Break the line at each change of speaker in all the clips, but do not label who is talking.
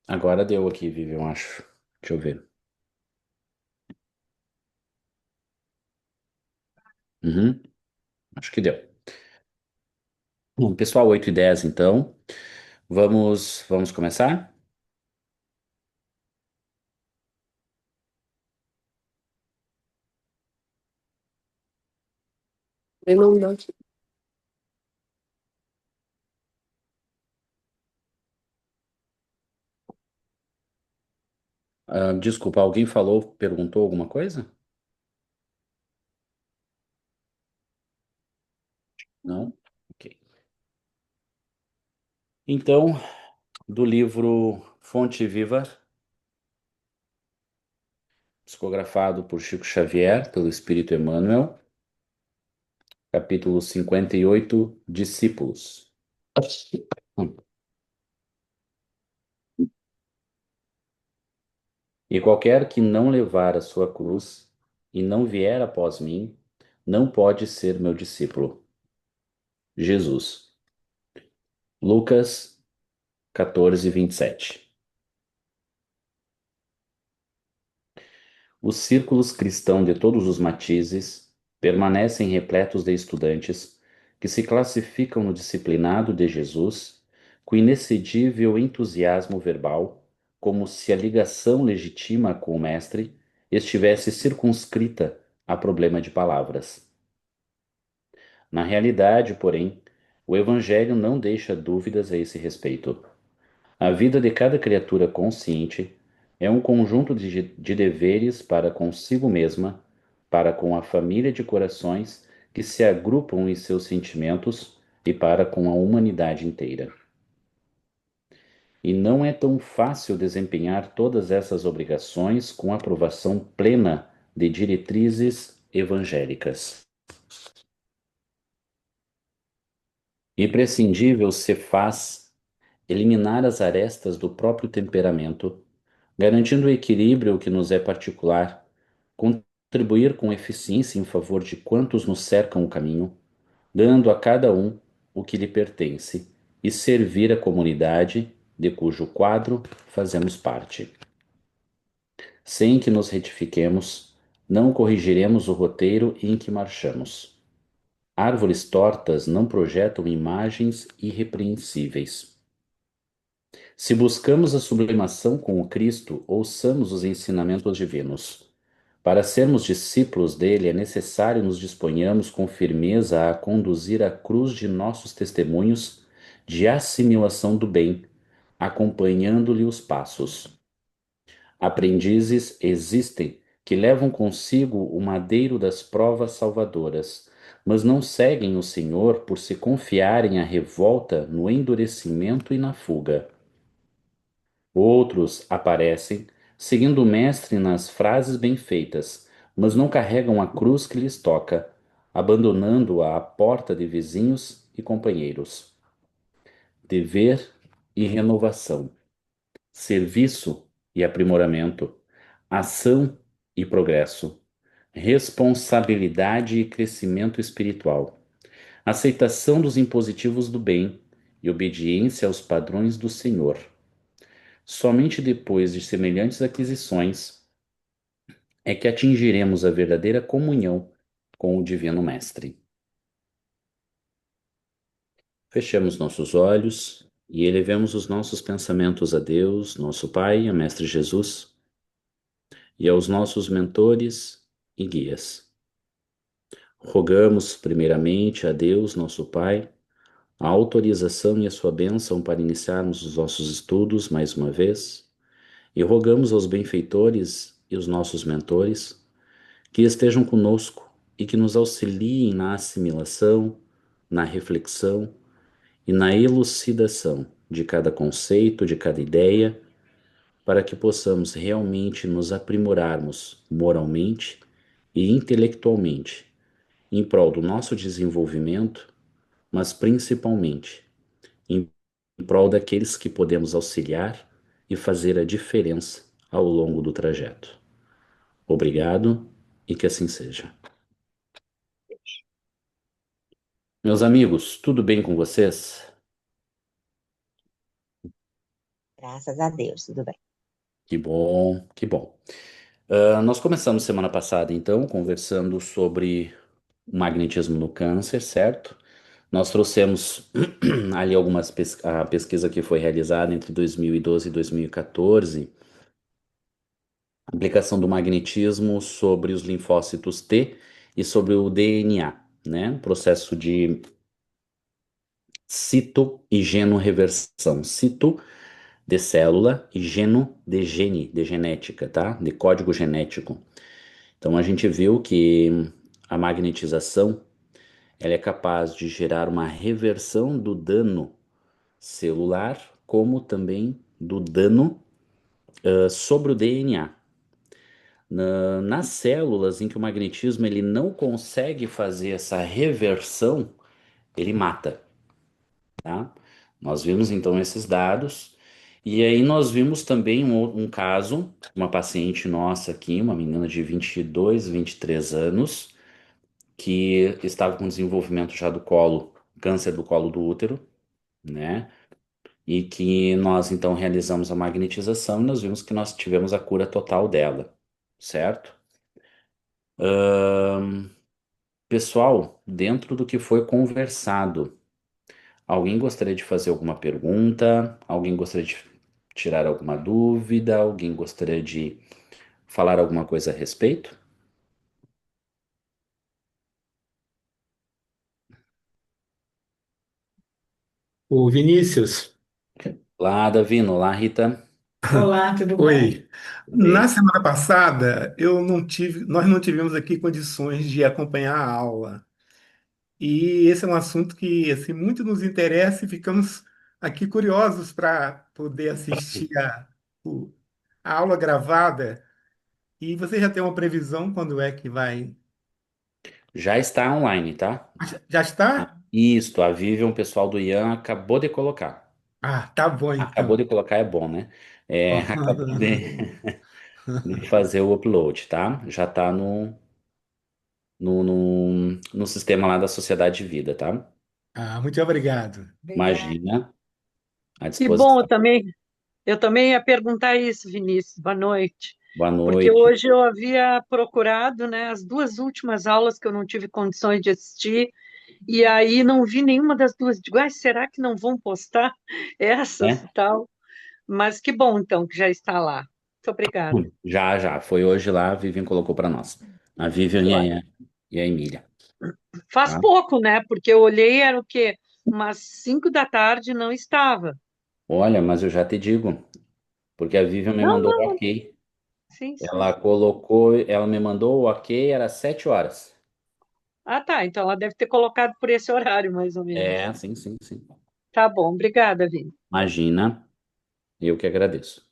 Agora deu aqui, Vivi, eu acho. Deixa eu ver. Uhum, acho que deu. Bom, pessoal, 8h10, então. Vamos começar?
Eu não dá.
Desculpa, alguém perguntou alguma coisa? Não? Ok. Então, do livro Fonte Viva, psicografado por Chico Xavier, pelo Espírito Emmanuel, capítulo 58, Discípulos. E qualquer que não levar a sua cruz e não vier após mim, não pode ser meu discípulo. Jesus. Lucas 14:27. Os círculos cristãos de todos os matizes permanecem repletos de estudantes que se classificam no disciplinado de Jesus com inexcedível entusiasmo verbal, como se a ligação legítima com o Mestre estivesse circunscrita a problema de palavras. Na realidade, porém, o Evangelho não deixa dúvidas a esse respeito. A vida de cada criatura consciente é um conjunto de deveres para consigo mesma, para com a família de corações que se agrupam em seus sentimentos e para com a humanidade inteira. E não é tão fácil desempenhar todas essas obrigações com aprovação plena de diretrizes evangélicas. Imprescindível se faz eliminar as arestas do próprio temperamento, garantindo o equilíbrio que nos é particular, contribuir com eficiência em favor de quantos nos cercam o caminho, dando a cada um o que lhe pertence, e servir a comunidade de cujo quadro fazemos parte. Sem que nos retifiquemos, não corrigiremos o roteiro em que marchamos. Árvores tortas não projetam imagens irrepreensíveis. Se buscamos a sublimação com o Cristo, ouçamos os ensinamentos divinos. Para sermos discípulos dele, é necessário nos disponhamos com firmeza a conduzir a cruz de nossos testemunhos de assimilação do bem, acompanhando-lhe os passos. Aprendizes existem que levam consigo o madeiro das provas salvadoras, mas não seguem o Senhor por se confiarem à revolta, no endurecimento e na fuga. Outros aparecem, seguindo o Mestre nas frases bem feitas, mas não carregam a cruz que lhes toca, abandonando-a à porta de vizinhos e companheiros. Dever e renovação, serviço e aprimoramento, ação e progresso, responsabilidade e crescimento espiritual, aceitação dos impositivos do bem e obediência aos padrões do Senhor. Somente depois de semelhantes aquisições é que atingiremos a verdadeira comunhão com o Divino Mestre. Fechemos nossos olhos e elevemos os nossos pensamentos a Deus, nosso Pai, a Mestre Jesus, e aos nossos mentores e guias. Rogamos, primeiramente, a Deus, nosso Pai, a autorização e a sua bênção para iniciarmos os nossos estudos mais uma vez, e rogamos aos benfeitores e os nossos mentores que estejam conosco e que nos auxiliem na assimilação, na reflexão e na elucidação de cada conceito, de cada ideia, para que possamos realmente nos aprimorarmos moralmente e intelectualmente em prol do nosso desenvolvimento, mas principalmente em prol daqueles que podemos auxiliar e fazer a diferença ao longo do trajeto. Obrigado e que assim seja. Meus amigos, tudo bem com vocês?
Graças a Deus, tudo bem.
Que bom, que bom. Nós começamos semana passada, então, conversando sobre o magnetismo no câncer, certo? Nós trouxemos ali a pesquisa que foi realizada entre 2012 e 2014, a aplicação do magnetismo sobre os linfócitos T e sobre o DNA, né? O processo de cito e genoreversão. Cito de célula e geno de gene, de genética, tá? De código genético. Então a gente viu que a magnetização ela é capaz de gerar uma reversão do dano celular, como também do dano sobre o DNA. Nas células em que o magnetismo ele não consegue fazer essa reversão, ele mata, tá? Nós vimos então esses dados e aí nós vimos também um caso, uma paciente nossa aqui, uma menina de 22, 23 anos, que estava com desenvolvimento já do colo, câncer do colo do útero, né? E que nós então realizamos a magnetização e nós vimos que nós tivemos a cura total dela, certo? Pessoal, dentro do que foi conversado, alguém gostaria de fazer alguma pergunta? Alguém gostaria de tirar alguma dúvida? Alguém gostaria de falar alguma coisa a respeito?
O Vinícius.
Lá, Davino, lá, Rita.
Olá, tudo bem? Oi.
Tudo
Na
bem?
semana passada, nós não tivemos aqui condições de acompanhar a aula. E esse é um assunto que assim, muito nos interessa e ficamos aqui curiosos para poder assistir o- a aula gravada. E você já tem uma previsão quando é que vai?
Já está online, tá?
Já está?
Isto, a Vivian, o pessoal do Ian acabou de colocar.
Ah, tá bom
Acabou
então.
de colocar é bom, né? Acabou de fazer o upload, tá? Já tá no sistema lá da Sociedade de Vida, tá?
Ah, muito obrigado.
Obrigada.
Imagina, à
Que bom,
disposição.
eu também ia perguntar isso, Vinícius. Boa noite.
Boa
Porque
noite.
hoje eu havia procurado, né, as duas últimas aulas que eu não tive condições de assistir, e aí não vi nenhuma das duas. Digo, ai, será que não vão postar essas
Né?
e tal? Mas que bom, então, que já está lá. Muito obrigada.
Já, já. Foi hoje lá, a Vivian colocou para nós. A Vivian e a Emília,
Faz
tá?
pouco, né? Porque eu olhei, era o quê? Umas 5 da tarde, não estava.
Olha, mas eu já te digo, porque a Vivian me
Não,
mandou
não,
o ok.
sim, sim.
Ela colocou, ela me mandou o ok, era 7 horas.
Ah, tá. Então ela deve ter colocado por esse horário, mais ou menos.
É, sim, sim, sim.
Tá bom, obrigada, Vini.
Imagina, eu que agradeço.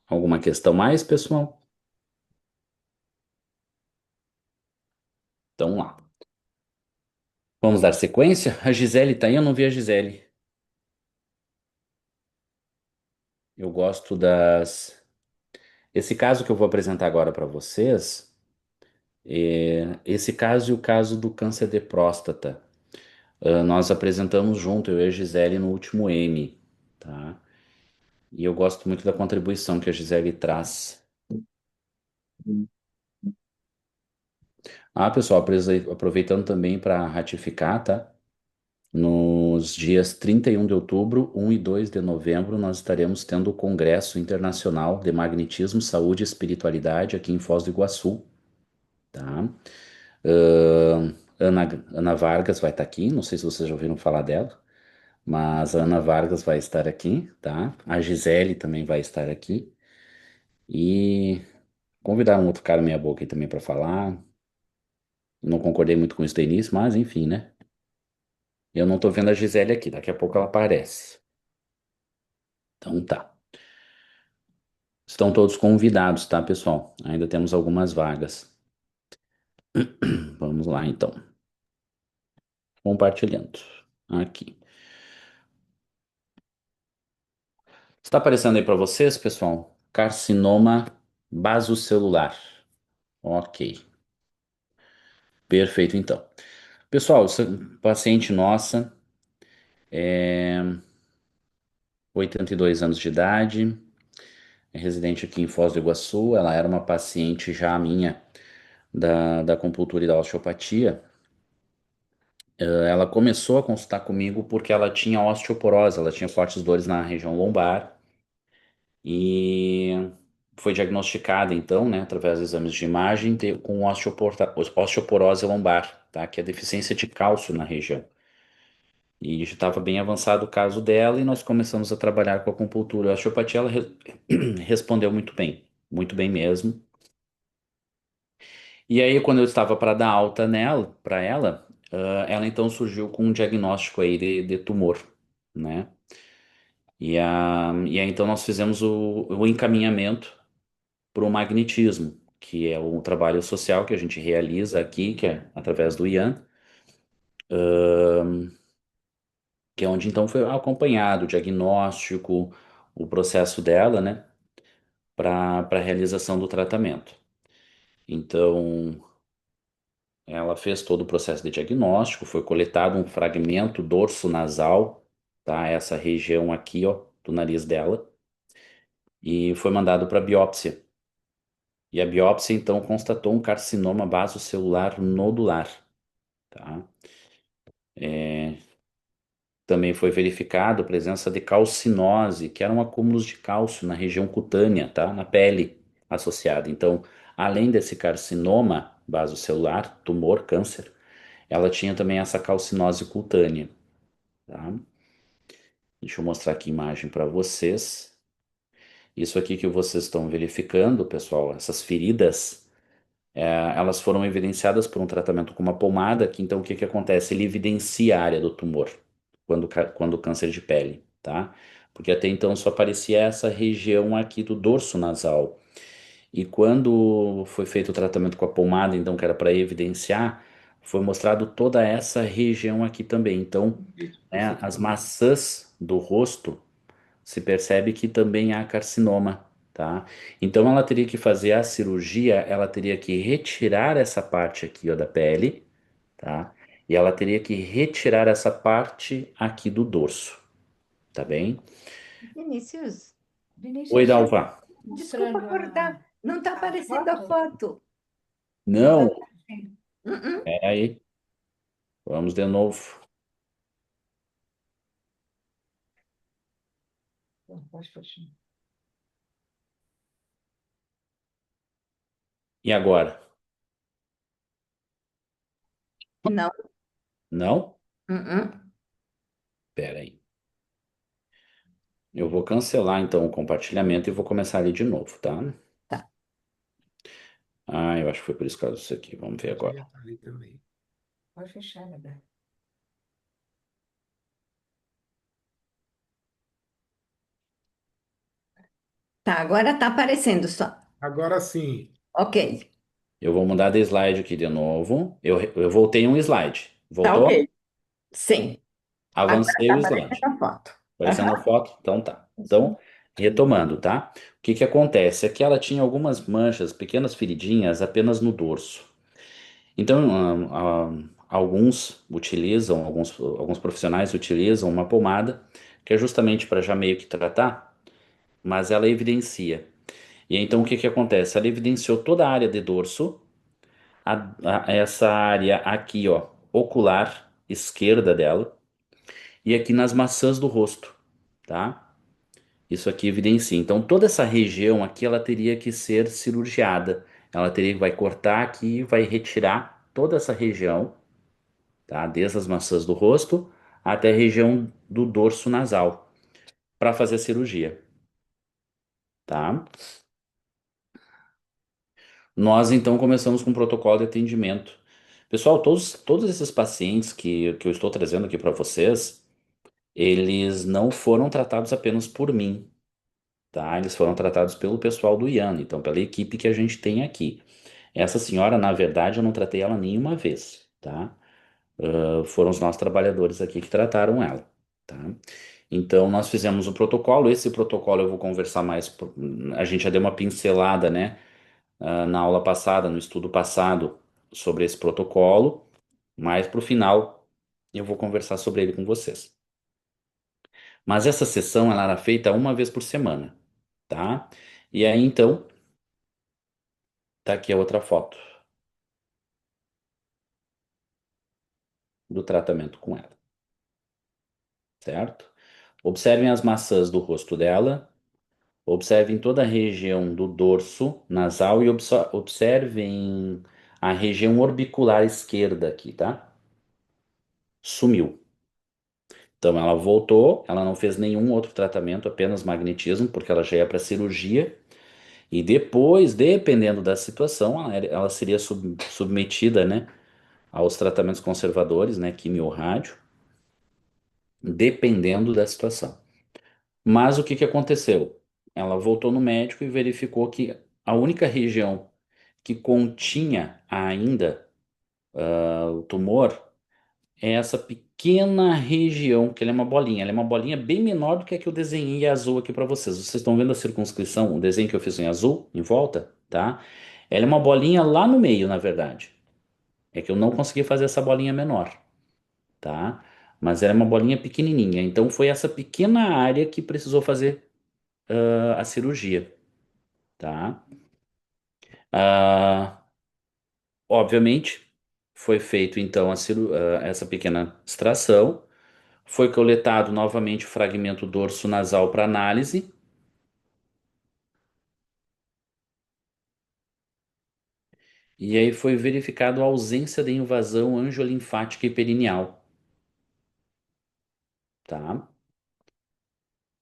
Alguma questão mais, pessoal? Então lá. Vamos dar sequência? A Gisele tá aí, eu não vi a Gisele. Eu gosto das. Esse caso que eu vou apresentar agora para vocês, esse caso e o caso do câncer de próstata. Nós apresentamos junto, eu e a Gisele, no último M, tá? E eu gosto muito da contribuição que a Gisele traz. Ah, pessoal, aproveitando também para ratificar, tá? Nos dias 31 de outubro, 1 e 2 de novembro, nós estaremos tendo o Congresso Internacional de Magnetismo, Saúde e Espiritualidade aqui em Foz do Iguaçu, tá? Ana Vargas vai estar aqui, não sei se vocês já ouviram falar dela, mas a Ana Vargas vai estar aqui, tá? A Gisele também vai estar aqui. E convidar um outro cara meia boca aí também para falar. Não concordei muito com isso do início, mas enfim, né? Eu não tô vendo a Gisele aqui, daqui a pouco ela aparece. Então tá. Estão todos convidados, tá, pessoal? Ainda temos algumas vagas. Vamos lá, então. Compartilhando. Aqui. Está aparecendo aí para vocês, pessoal? Carcinoma basocelular. Ok. Perfeito, então. Pessoal, paciente nossa. 82 anos de idade, é residente aqui em Foz do Iguaçu. Ela era uma paciente já minha da acupuntura e da osteopatia. Ela começou a consultar comigo porque ela tinha osteoporose, ela tinha fortes dores na região lombar e foi diagnosticada então, né, através de exames de imagem, com osteoporose lombar, tá? Que é deficiência de cálcio na região. E já estava bem avançado o caso dela e nós começamos a trabalhar com a acupuntura. A osteopatia, ela respondeu muito bem mesmo. E aí, quando eu estava para dar alta nela, para ela, ela então surgiu com um diagnóstico aí de tumor, né? E aí então nós fizemos o encaminhamento para o magnetismo, que é um trabalho social que a gente realiza aqui, que é através do IAN, que é onde então foi acompanhado o diagnóstico, o processo dela, né, para a realização do tratamento. Então, ela fez todo o processo de diagnóstico, foi coletado um fragmento dorso nasal, tá? Essa região aqui, ó, do nariz dela, e foi mandado para biópsia. E a biópsia então constatou um carcinoma basocelular nodular, tá? Também foi verificado a presença de calcinose, que eram acúmulos de cálcio na região cutânea, tá? Na pele associada. Então, além desse carcinoma basocelular, tumor, câncer, ela tinha também essa calcinose cutânea, tá? Deixa eu mostrar aqui a imagem para vocês. Isso aqui que vocês estão verificando, pessoal, essas feridas, elas foram evidenciadas por um tratamento com uma pomada, que então o que que acontece? Ele evidencia a área do tumor, quando câncer de pele, tá? Porque até então só aparecia essa região aqui do dorso nasal. E quando foi feito o tratamento com a pomada, então que era para evidenciar, foi mostrado toda essa região aqui também. Então, né, as maçãs do rosto se percebe que também há carcinoma, tá? Então ela teria que fazer a cirurgia, ela teria que retirar essa parte aqui, ó, da pele, tá? E ela teria que retirar essa parte aqui do dorso, tá bem?
Vinícius,
Oi,
Vinícius,
Dalva.
desculpa
Mostrando
cortar. Não está
a
aparecendo a
foto?
foto. Não tá
Não,
aparecendo. Uh-uh.
é aí. Vamos de novo.
Pode continuar.
E agora?
Não.
Não?
Uh-uh.
Pera aí. Eu vou cancelar então o compartilhamento e vou começar ali de novo, tá?
Tá.
Ah, eu acho que foi por isso causa disso aqui. Vamos ver agora.
Ali também.
Pode fechar, Gabriel.
Tá, agora está aparecendo só.
Agora sim.
Ok.
Eu vou mudar de slide aqui de novo. Eu voltei um slide.
Tá
Voltou?
ok. Sim. Agora
Avancei
está
o
aparecendo
slide.
a foto.
Aparecendo a
Aham.
foto? Então tá. Então, retomando, tá? O que que acontece? É que ela tinha algumas manchas, pequenas feridinhas apenas no dorso. Então, alguns utilizam, alguns profissionais utilizam uma pomada, que é justamente para já meio que tratar, mas ela evidencia. E então o que que acontece? Ela evidenciou toda a área de dorso, essa área aqui, ó, ocular esquerda dela, e aqui nas maçãs do rosto, tá? Isso aqui evidencia. Então, toda essa região aqui, ela teria que ser cirurgiada. Ela teria que vai cortar aqui, vai retirar toda essa região, tá? Desde as maçãs do rosto até a região do dorso nasal, para fazer a cirurgia, tá? Nós então começamos com um protocolo de atendimento. Pessoal, todos esses pacientes que eu estou trazendo aqui para vocês, eles não foram tratados apenas por mim, tá? Eles foram tratados pelo pessoal do IAN, então pela equipe que a gente tem aqui. Essa senhora, na verdade, eu não tratei ela nenhuma vez, tá? Foram os nossos trabalhadores aqui que trataram ela, tá? Então, nós fizemos o protocolo. Esse protocolo eu vou conversar mais. A gente já deu uma pincelada, né, na aula passada, no estudo passado, sobre esse protocolo, mas para o final eu vou conversar sobre ele com vocês. Mas essa sessão ela era feita uma vez por semana, tá? E aí então, tá aqui a outra foto do tratamento com ela, certo? Observem as maçãs do rosto dela, observem toda a região do dorso nasal e observem a região orbicular esquerda aqui, tá? Sumiu. Então ela voltou, ela não fez nenhum outro tratamento, apenas magnetismo, porque ela já ia para cirurgia. E depois, dependendo da situação, ela seria submetida, né, aos tratamentos conservadores, né, quimio ou rádio, dependendo da situação. Mas o que que aconteceu? Ela voltou no médico e verificou que a única região que continha ainda o tumor é essa pequena região, que ela é uma bolinha. Ela é uma bolinha bem menor do que a que eu desenhei em azul aqui para vocês. Vocês estão vendo a circunscrição, o desenho que eu fiz em azul, em volta, tá? Ela é uma bolinha lá no meio, na verdade. É que eu não consegui fazer essa bolinha menor, tá? Mas ela é uma bolinha pequenininha. Então foi essa pequena área que precisou fazer a cirurgia, tá? Ah, obviamente, foi feito então essa pequena extração. Foi coletado novamente o fragmento dorso nasal para análise. E aí foi verificado a ausência de invasão angiolinfática e perineal, tá?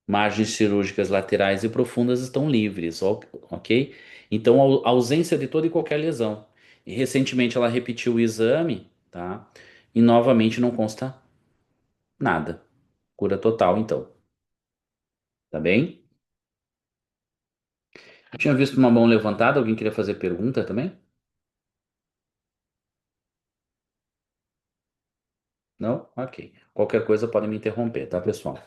Margens cirúrgicas laterais e profundas estão livres, ok? Então, a ausência de toda e qualquer lesão. E recentemente ela repetiu o exame, tá? E novamente não consta nada. Cura total, então. Tá bem? Eu tinha visto uma mão levantada, alguém queria fazer pergunta também? Não? Ok. Qualquer coisa pode me interromper, tá, pessoal?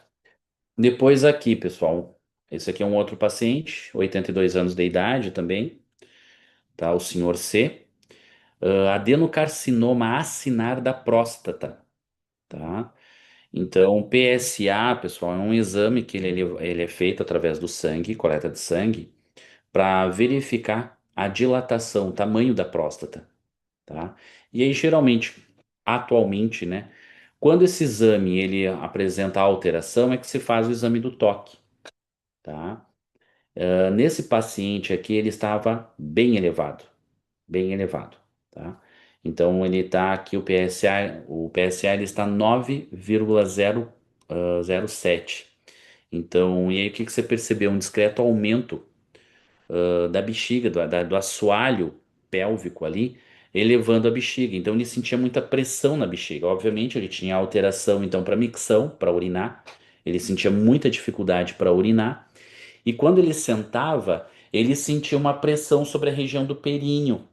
Depois aqui, pessoal, esse aqui é um outro paciente, 82 anos de idade também, tá? O senhor C. Adenocarcinoma acinar da próstata, tá? Então, PSA, pessoal, é um exame que ele é feito através do sangue, coleta de sangue, para verificar a dilatação, o tamanho da próstata, tá? E aí, geralmente, atualmente, né, quando esse exame ele apresenta alteração, é que se faz o exame do toque, tá? Nesse paciente aqui, ele estava bem elevado, tá? Então, ele está aqui, o PSA ele está 9,007. Então, e aí o que que você percebeu? Um discreto aumento da bexiga, do assoalho pélvico ali, elevando a bexiga. Então ele sentia muita pressão na bexiga. Obviamente ele tinha alteração então para micção, para urinar. Ele sentia muita dificuldade para urinar. E quando ele sentava, ele sentia uma pressão sobre a região do períneo,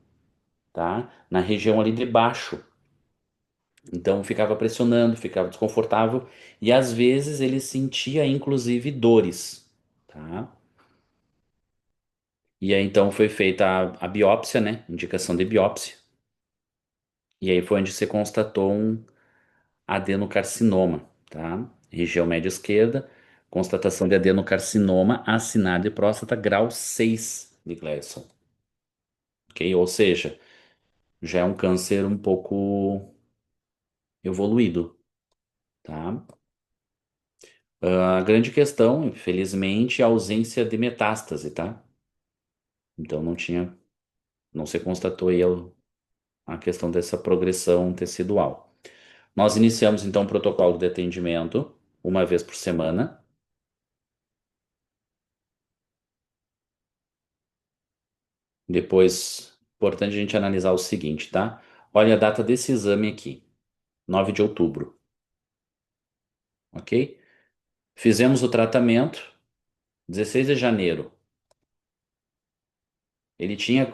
tá? Na região ali de baixo. Então ficava pressionando, ficava desconfortável e às vezes ele sentia inclusive dores, tá? E aí então foi feita a biópsia, né? Indicação de biópsia. E aí foi onde se constatou um adenocarcinoma, tá? Região média esquerda, constatação de adenocarcinoma acinar de próstata grau 6 de Gleason, ok? Ou seja, já é um câncer um pouco evoluído, tá? A grande questão, infelizmente, é a ausência de metástase, tá? Então não se constatou aí a questão dessa progressão tecidual. Nós iniciamos então o protocolo de atendimento uma vez por semana. Depois, importante a gente analisar o seguinte, tá? Olha a data desse exame aqui, 9 de outubro, ok? Fizemos o tratamento, 16 de janeiro. Ele tinha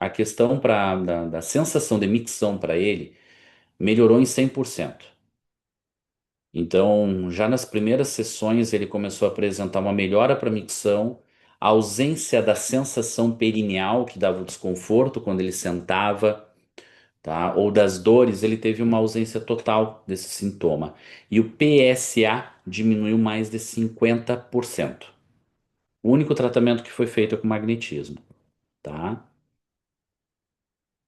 a questão da sensação de micção para ele melhorou em 100%. Então, já nas primeiras sessões, ele começou a apresentar uma melhora para micção, a ausência da sensação perineal que dava o desconforto quando ele sentava, tá? Ou das dores, ele teve uma ausência total desse sintoma. E o PSA diminuiu mais de 50%. O único tratamento que foi feito é com magnetismo, tá?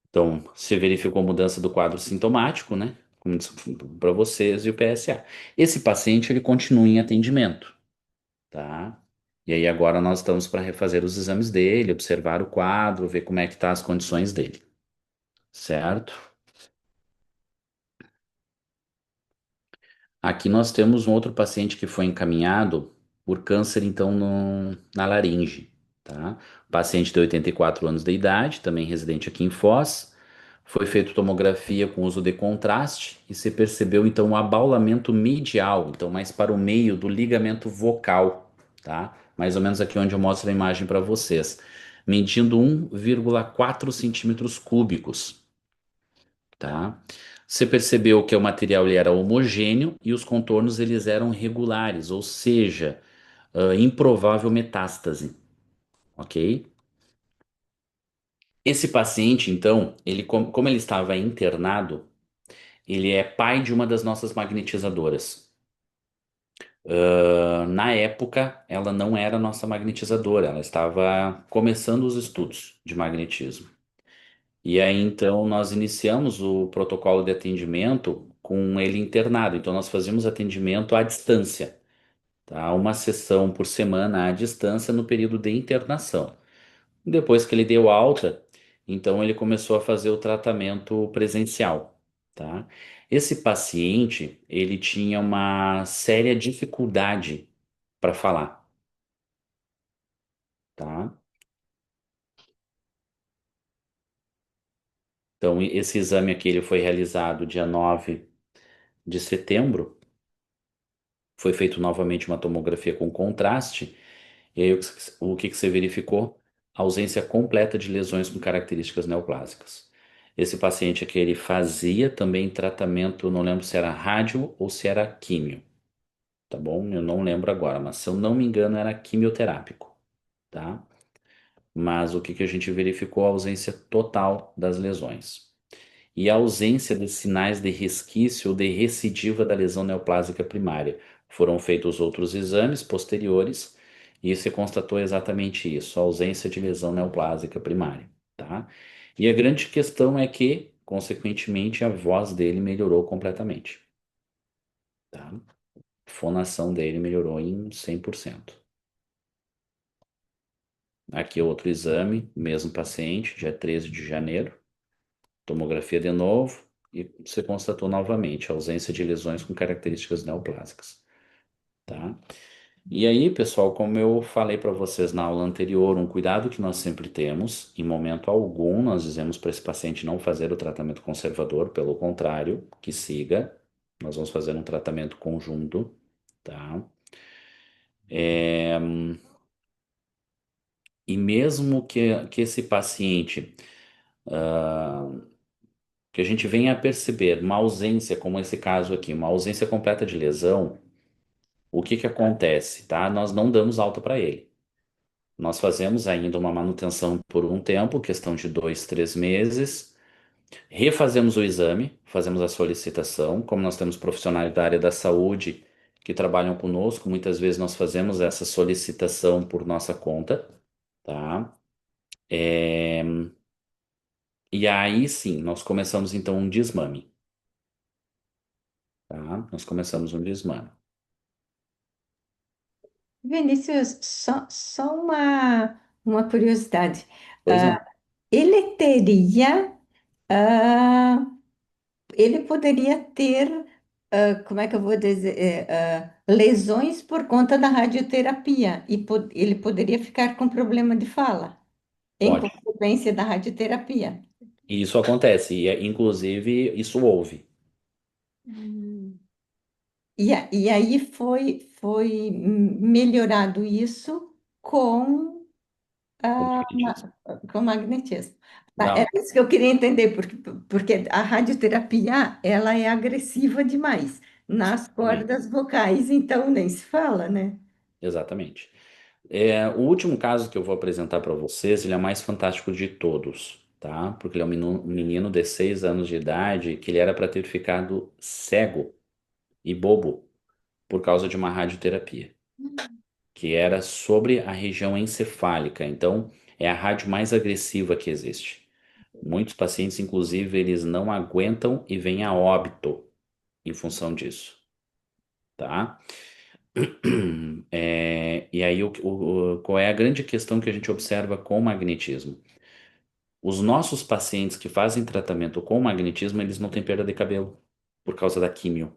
Então, se verificou mudança do quadro sintomático, né? Como disse para vocês, e o PSA. Esse paciente, ele continua em atendimento, tá? E aí agora nós estamos para refazer os exames dele, observar o quadro, ver como é que tá as condições dele, certo? Aqui nós temos um outro paciente que foi encaminhado por câncer, então, na laringe, tá? Paciente de 84 anos de idade, também residente aqui em Foz. Foi feita tomografia com uso de contraste e se percebeu, então, um abaulamento medial, então, mais para o meio do ligamento vocal, tá? Mais ou menos aqui onde eu mostro a imagem para vocês, medindo 1,4 centímetros cúbicos, tá? Você percebeu que o material ele era homogêneo e os contornos eles eram regulares, ou seja, improvável metástase, ok? Esse paciente, então, como ele estava internado, ele é pai de uma das nossas magnetizadoras. Na época, ela não era nossa magnetizadora, ela estava começando os estudos de magnetismo. E aí, então, nós iniciamos o protocolo de atendimento com ele internado. Então, nós fazíamos atendimento à distância, tá? Uma sessão por semana à distância no período de internação. Depois que ele deu alta, então ele começou a fazer o tratamento presencial, tá? Esse paciente, ele tinha uma séria dificuldade para falar, tá? Então, esse exame aqui ele foi realizado dia 9 de setembro. Foi feito novamente uma tomografia com contraste, e aí o que que você verificou? Ausência completa de lesões com características neoplásicas. Esse paciente aqui, ele fazia também tratamento, não lembro se era rádio ou se era químio, tá bom? Eu não lembro agora, mas se eu não me engano era quimioterápico, tá? Mas o que que a gente verificou? A ausência total das lesões e a ausência de sinais de resquício ou de recidiva da lesão neoplásica primária. Foram feitos outros exames posteriores e se constatou exatamente isso, a ausência de lesão neoplásica primária, tá? E a grande questão é que, consequentemente, a voz dele melhorou completamente, tá? A fonação dele melhorou em 100%. Aqui é outro exame, mesmo paciente, dia 13 de janeiro. Tomografia de novo e você constatou novamente a ausência de lesões com características neoplásicas, tá? E aí, pessoal, como eu falei para vocês na aula anterior, um cuidado que nós sempre temos, em momento algum, nós dizemos para esse paciente não fazer o tratamento conservador, pelo contrário, que siga. Nós vamos fazer um tratamento conjunto, tá? É, E mesmo que esse paciente que a gente venha a perceber uma ausência, como esse caso aqui, uma ausência completa de lesão, o que que acontece, tá? Nós não damos alta para ele. Nós fazemos ainda uma manutenção por um tempo, questão de 2, 3 meses, refazemos o exame, fazemos a solicitação, como nós temos profissionais da área da saúde que trabalham conosco, muitas vezes nós fazemos essa solicitação por nossa conta, tá? É, E aí sim, nós começamos então um desmame, tá? Nós começamos um desmame.
Vinícius, só uma curiosidade.
Pois não.
Ele teria, ah, ele poderia ter, como é que eu vou dizer, lesões por conta da radioterapia e ele poderia ficar com problema de fala em
Pode.
consequência da radioterapia.
E isso acontece, e inclusive isso houve.
E aí foi melhorado isso com,
Com
ah,
magnetismo.
com magnetismo. Tá,
Não,
era isso que eu queria entender, porque a radioterapia ela é agressiva demais nas
exatamente.
cordas vocais, então nem se fala, né?
Exatamente. O último caso que eu vou apresentar para vocês, ele é o mais fantástico de todos, tá? Porque ele é um menino de 6 anos de idade que ele era para ter ficado cego e bobo por causa de uma radioterapia, que era sobre a região encefálica. Então, é a rádio mais agressiva que existe. Muitos pacientes, inclusive, eles não aguentam e vêm a óbito em função disso, tá? E aí, qual é a grande questão que a gente observa com o magnetismo? Os nossos pacientes que fazem tratamento com magnetismo, eles não têm perda de cabelo por causa da químio.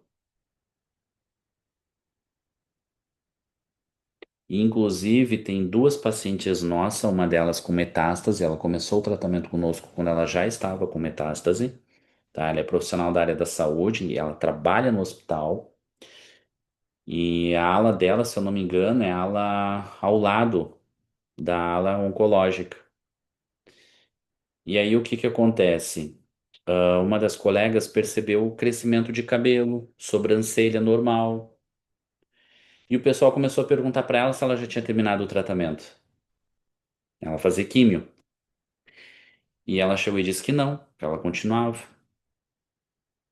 E, inclusive, tem duas pacientes nossas, uma delas com metástase, ela começou o tratamento conosco quando ela já estava com metástase, tá? Ela é profissional da área da saúde e ela trabalha no hospital. E a ala dela, se eu não me engano, é a ala ao lado da ala oncológica. E aí o que que acontece? Uma das colegas percebeu o crescimento de cabelo, sobrancelha normal. E o pessoal começou a perguntar para ela se ela já tinha terminado o tratamento. Ela fazia químio. E ela chegou e disse que não, que ela continuava.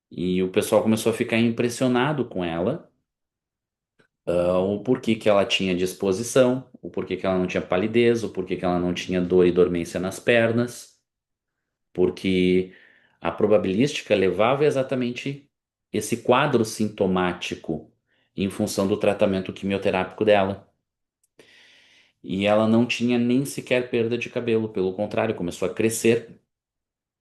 E o pessoal começou a ficar impressionado com ela, o porquê que ela tinha disposição, o porquê que ela não tinha palidez, o porquê que ela não tinha dor e dormência nas pernas, porque a probabilística levava exatamente esse quadro sintomático em função do tratamento quimioterápico dela. E ela não tinha nem sequer perda de cabelo, pelo contrário, começou a crescer.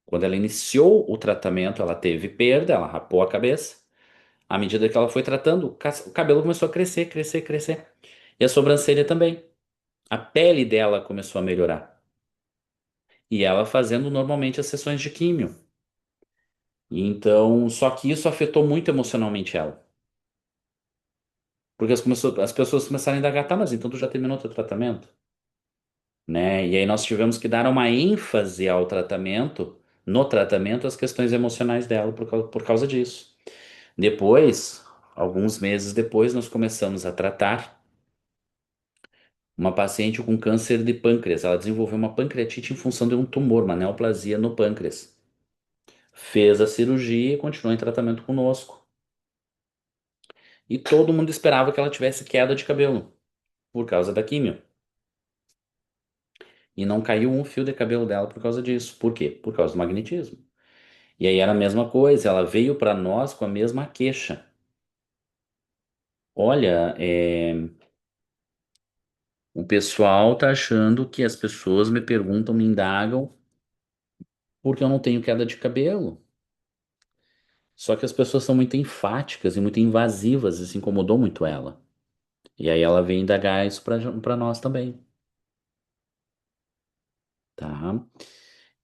Quando ela iniciou o tratamento, ela teve perda, ela rapou a cabeça. À medida que ela foi tratando, o cabelo começou a crescer, crescer, crescer. E a sobrancelha também. A pele dela começou a melhorar. E ela fazendo normalmente as sessões de químio. E então, só que isso afetou muito emocionalmente ela. Porque as pessoas começaram a indagar, tá, mas então tu já terminou teu tratamento? Né? E aí nós tivemos que dar uma ênfase ao tratamento, no tratamento, às questões emocionais dela por causa disso. Depois, alguns meses depois, nós começamos a tratar uma paciente com câncer de pâncreas. Ela desenvolveu uma pancreatite em função de um tumor, uma neoplasia no pâncreas. Fez a cirurgia e continuou em tratamento conosco. E todo mundo esperava que ela tivesse queda de cabelo por causa da químio. E não caiu um fio de cabelo dela por causa disso. Por quê? Por causa do magnetismo. E aí era a mesma coisa, ela veio para nós com a mesma queixa. Olha, o pessoal tá achando que as pessoas me perguntam, me indagam, porque eu não tenho queda de cabelo. Só que as pessoas são muito enfáticas e muito invasivas, isso incomodou muito ela. E aí ela veio indagar isso para nós também, tá?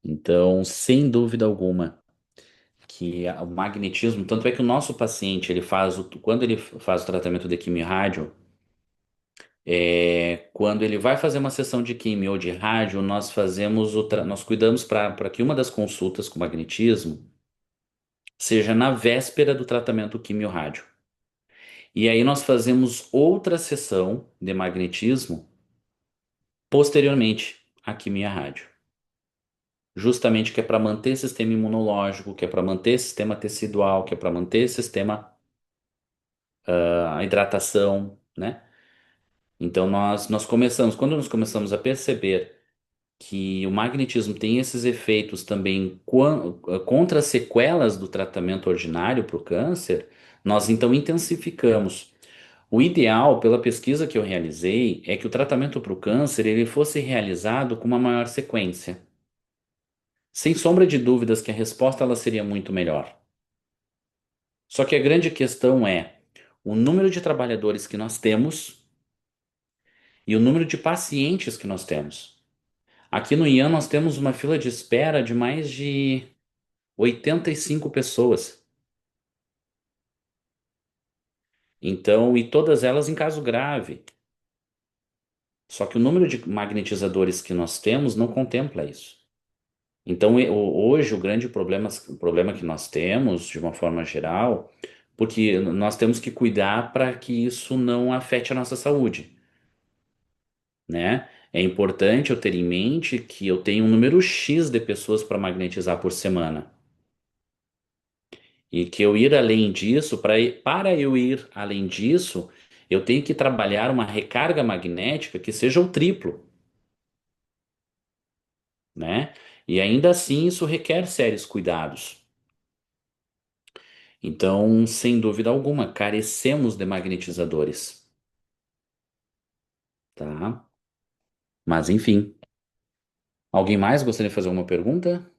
Então, sem dúvida alguma, que o magnetismo, tanto é que o nosso paciente, quando ele faz o tratamento de quimio e rádio, quando ele vai fazer uma sessão de quimio ou de rádio, nós cuidamos para que uma das consultas com magnetismo seja na véspera do tratamento quimio-rádio. E aí nós fazemos outra sessão de magnetismo posteriormente à quimio-rádio. Justamente que é para manter sistema imunológico, que é para manter sistema tecidual, que é para manter sistema, a hidratação, né? Então quando nós começamos a perceber que o magnetismo tem esses efeitos também contra as sequelas do tratamento ordinário para o câncer, nós então intensificamos. O ideal, pela pesquisa que eu realizei, é que o tratamento para o câncer ele fosse realizado com uma maior sequência. Sem sombra de dúvidas que a resposta ela seria muito melhor. Só que a grande questão é o número de trabalhadores que nós temos e o número de pacientes que nós temos. Aqui no IAN nós temos uma fila de espera de mais de 85 pessoas. Então, e todas elas em caso grave. Só que o número de magnetizadores que nós temos não contempla isso. Então, hoje o problema que nós temos, de uma forma geral, porque nós temos que cuidar para que isso não afete a nossa saúde, né? É importante eu ter em mente que eu tenho um número X de pessoas para magnetizar por semana. E que eu ir além disso, para eu ir além disso, eu tenho que trabalhar uma recarga magnética que seja o triplo, né? E ainda assim isso requer sérios cuidados. Então, sem dúvida alguma, carecemos de magnetizadores, tá? Mas enfim, alguém mais gostaria de fazer uma pergunta?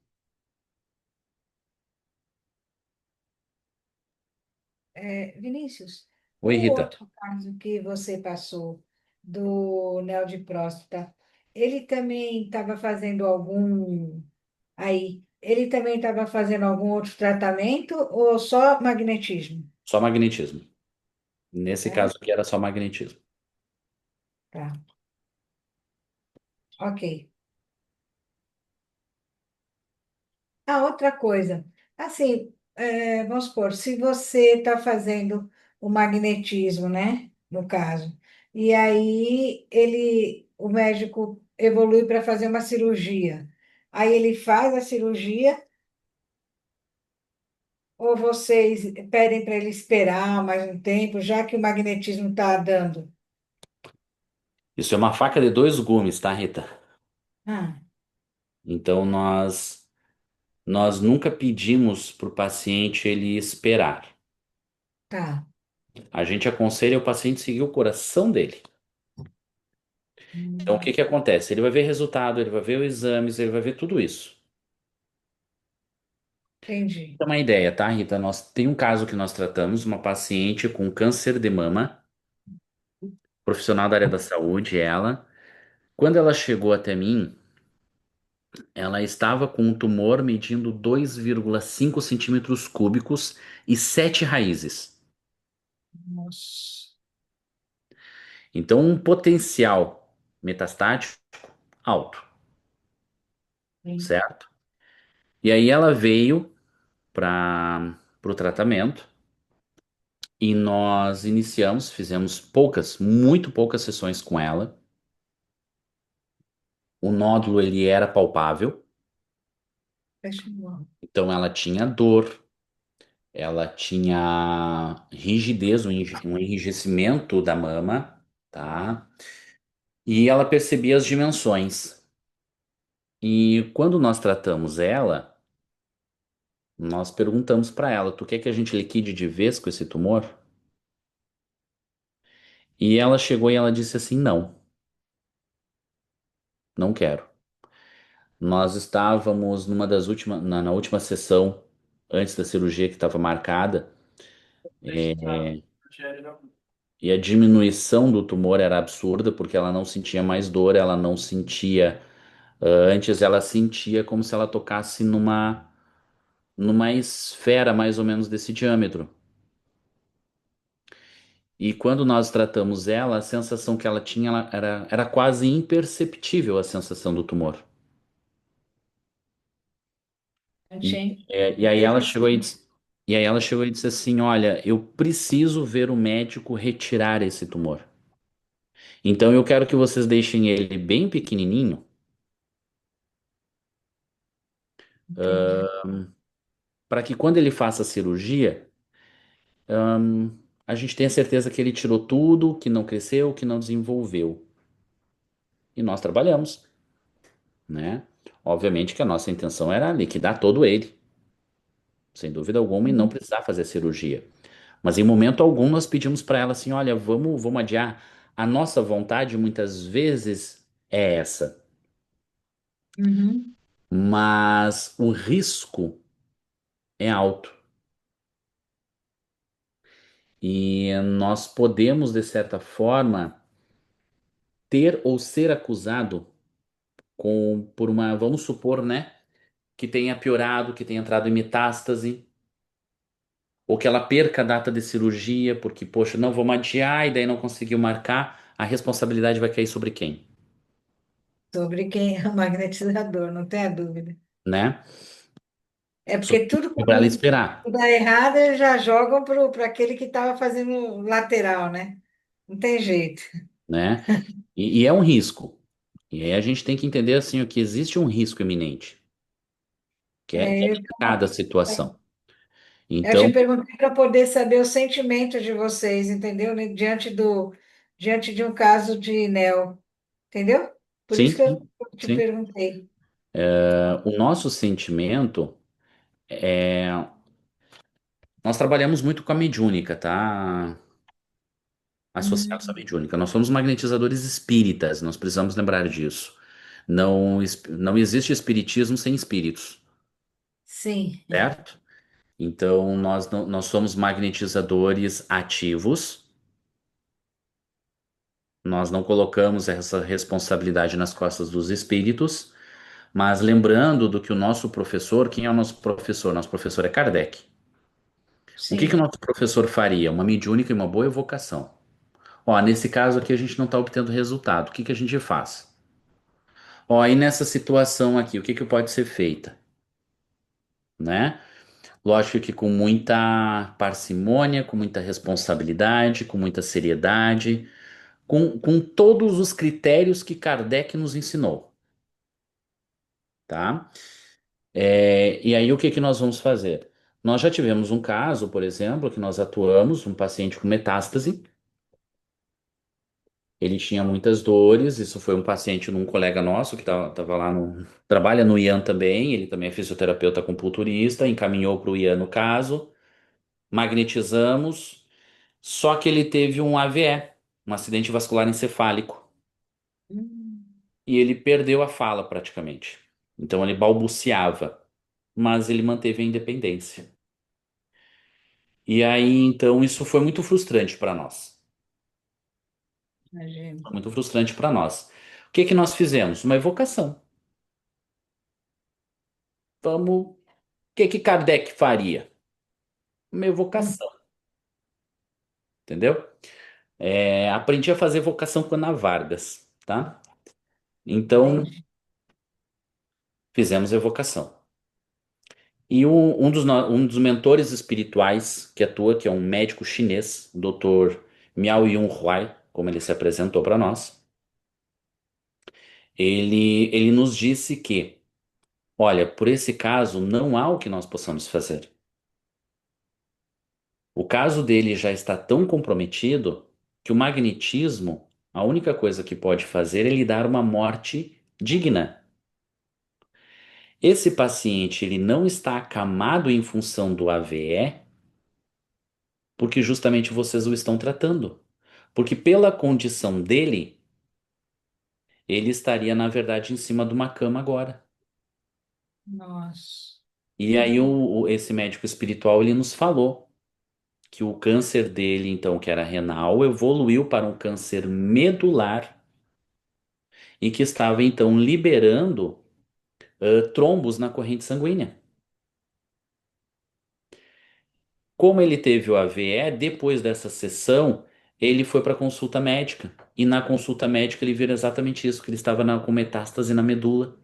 Vinícius,
Oi,
o
Rita.
outro caso que você passou do Neo de próstata, ele também estava fazendo algum aí, ele também estava fazendo algum outro tratamento ou só magnetismo?
Só magnetismo. Nesse
É?
caso aqui era só magnetismo.
Tá, ok. A outra coisa, assim, vamos supor, se você está fazendo o magnetismo, né, no caso, e aí o médico evolui para fazer uma cirurgia, aí ele faz a cirurgia ou vocês pedem para ele esperar mais um tempo, já que o magnetismo está dando?
Isso é uma faca de dois gumes, tá, Rita?
Ah,
Então nós nunca pedimos para o paciente ele esperar.
tá.
A gente aconselha o paciente seguir o coração dele. Então o que
Hum,
que acontece? Ele vai ver resultado, ele vai ver os exames, ele vai ver tudo isso.
entendi.
Pra ter uma ideia, tá, Rita? Nós tem um caso que nós tratamos, uma paciente com câncer de mama, profissional da área da saúde, ela. Quando ela chegou até mim, ela estava com um tumor medindo 2,5 centímetros cúbicos e 7 raízes.
Nossa.
Então, um potencial metastático alto,
Sim.
certo? E aí ela veio para o tratamento e nós iniciamos, fizemos poucas, muito poucas sessões com ela. O nódulo ele era palpável,
Fecha o olho.
então ela tinha dor, ela tinha rigidez, um enrijecimento da mama, tá? E ela percebia as dimensões. E quando nós tratamos ela, nós perguntamos para ela: tu quer que a gente liquide de vez com esse tumor? E ela chegou e ela disse assim: não, não quero. Nós estávamos numa das últimas, na última sessão, antes da cirurgia que estava marcada, e a diminuição do tumor era absurda, porque ela não sentia mais dor, ela não sentia. Antes ela sentia como se ela tocasse numa esfera mais ou menos desse diâmetro. E quando nós tratamos ela, a sensação que ela tinha era quase imperceptível a sensação do tumor. E,
Gente,
e aí ela chegou e aí ela chegou e disse assim: olha, eu preciso ver o médico retirar esse tumor. Então eu quero que vocês deixem ele bem pequenininho,
entendi.
para que quando ele faça a cirurgia, a gente tenha certeza que ele tirou tudo, que não cresceu, que não desenvolveu. E nós trabalhamos, né? Obviamente que a nossa intenção era liquidar todo ele, sem dúvida alguma, e não
Uhum.
precisar fazer a cirurgia. Mas em momento algum nós pedimos para ela assim: olha, vamos adiar. A nossa vontade muitas vezes é essa,
Uhum.
mas o risco é alto. E nós podemos, de certa forma, ter ou ser acusado por uma, vamos supor, né, que tenha piorado, que tenha entrado em metástase, ou que ela perca a data de cirurgia, porque, poxa, não vamos adiar e daí não conseguiu marcar, a responsabilidade vai cair sobre quem,
Sobre quem é o magnetizador, não tenha dúvida.
né?
É
Sobre
porque tudo
para ela
quando
esperar,
dá errado, eles já jogam para aquele que estava fazendo lateral, né? Não tem jeito.
né? E é um risco. E aí a gente tem que entender assim, o que existe um risco iminente, que é
É,
delicada a situação.
eu te
Então,
perguntei para poder saber o sentimento de vocês, entendeu? Né, diante de um caso de Neo, entendeu? Por isso
sim,
que eu te
sim.
perguntei.
O nosso sentimento é. Nós trabalhamos muito com a mediúnica, tá? Associados à
Hum,
mediúnica. Nós somos magnetizadores espíritas, nós precisamos lembrar disso. Não, não existe espiritismo sem espíritos,
sim,
certo? Então, nós somos magnetizadores ativos, nós não colocamos essa responsabilidade nas costas dos espíritos, mas lembrando do que o nosso professor, quem é o nosso professor? Nosso professor é Kardec. O que o
sim.
nosso professor faria? Uma mediúnica e uma boa evocação. Ó, nesse caso aqui a gente não está obtendo resultado. O que a gente faz? Ó, aí nessa situação aqui, o que pode ser feita, né? Lógico que com muita parcimônia, com muita responsabilidade, com muita seriedade, com todos os critérios que Kardec nos ensinou, tá? E aí o que nós vamos fazer? Nós já tivemos um caso, por exemplo, que nós atuamos, um paciente com metástase. Ele tinha muitas dores. Isso foi um paciente de um colega nosso que estava lá no. Trabalha no IAN também. Ele também é fisioterapeuta acupunturista. Encaminhou para o IAN no caso. Magnetizamos. Só que ele teve um AVE, um acidente vascular encefálico.
Hum,
E ele perdeu a fala praticamente. Então ele balbuciava, mas ele manteve a independência. E aí então isso foi muito frustrante para nós.
imagino.
Foi muito frustrante para nós. O que nós fizemos? Uma evocação. Vamos. O que Kardec faria? Uma
Hum,
evocação, entendeu? Aprendi a fazer evocação com a Ana Vargas, tá? Então,
entendi.
fizemos evocação. E um dos mentores espirituais que atua, que é um médico chinês, o Dr. Miao Yun Huai, como ele se apresentou para nós, ele nos disse que, olha, por esse caso não há o que nós possamos fazer. O caso dele já está tão comprometido que o magnetismo, a única coisa que pode fazer é lhe dar uma morte digna. Esse paciente ele não está acamado em função do AVE, porque justamente vocês o estão tratando. Porque pela condição dele, ele estaria na verdade em cima de uma cama agora.
Nossa.
E aí esse médico espiritual ele nos falou que o câncer dele, então, que era renal, evoluiu para um câncer medular e que estava então liberando trombos na corrente sanguínea. Como ele teve o AVE, depois dessa sessão, ele foi para consulta médica. E na consulta médica ele viu exatamente isso, que ele estava com metástase na medula.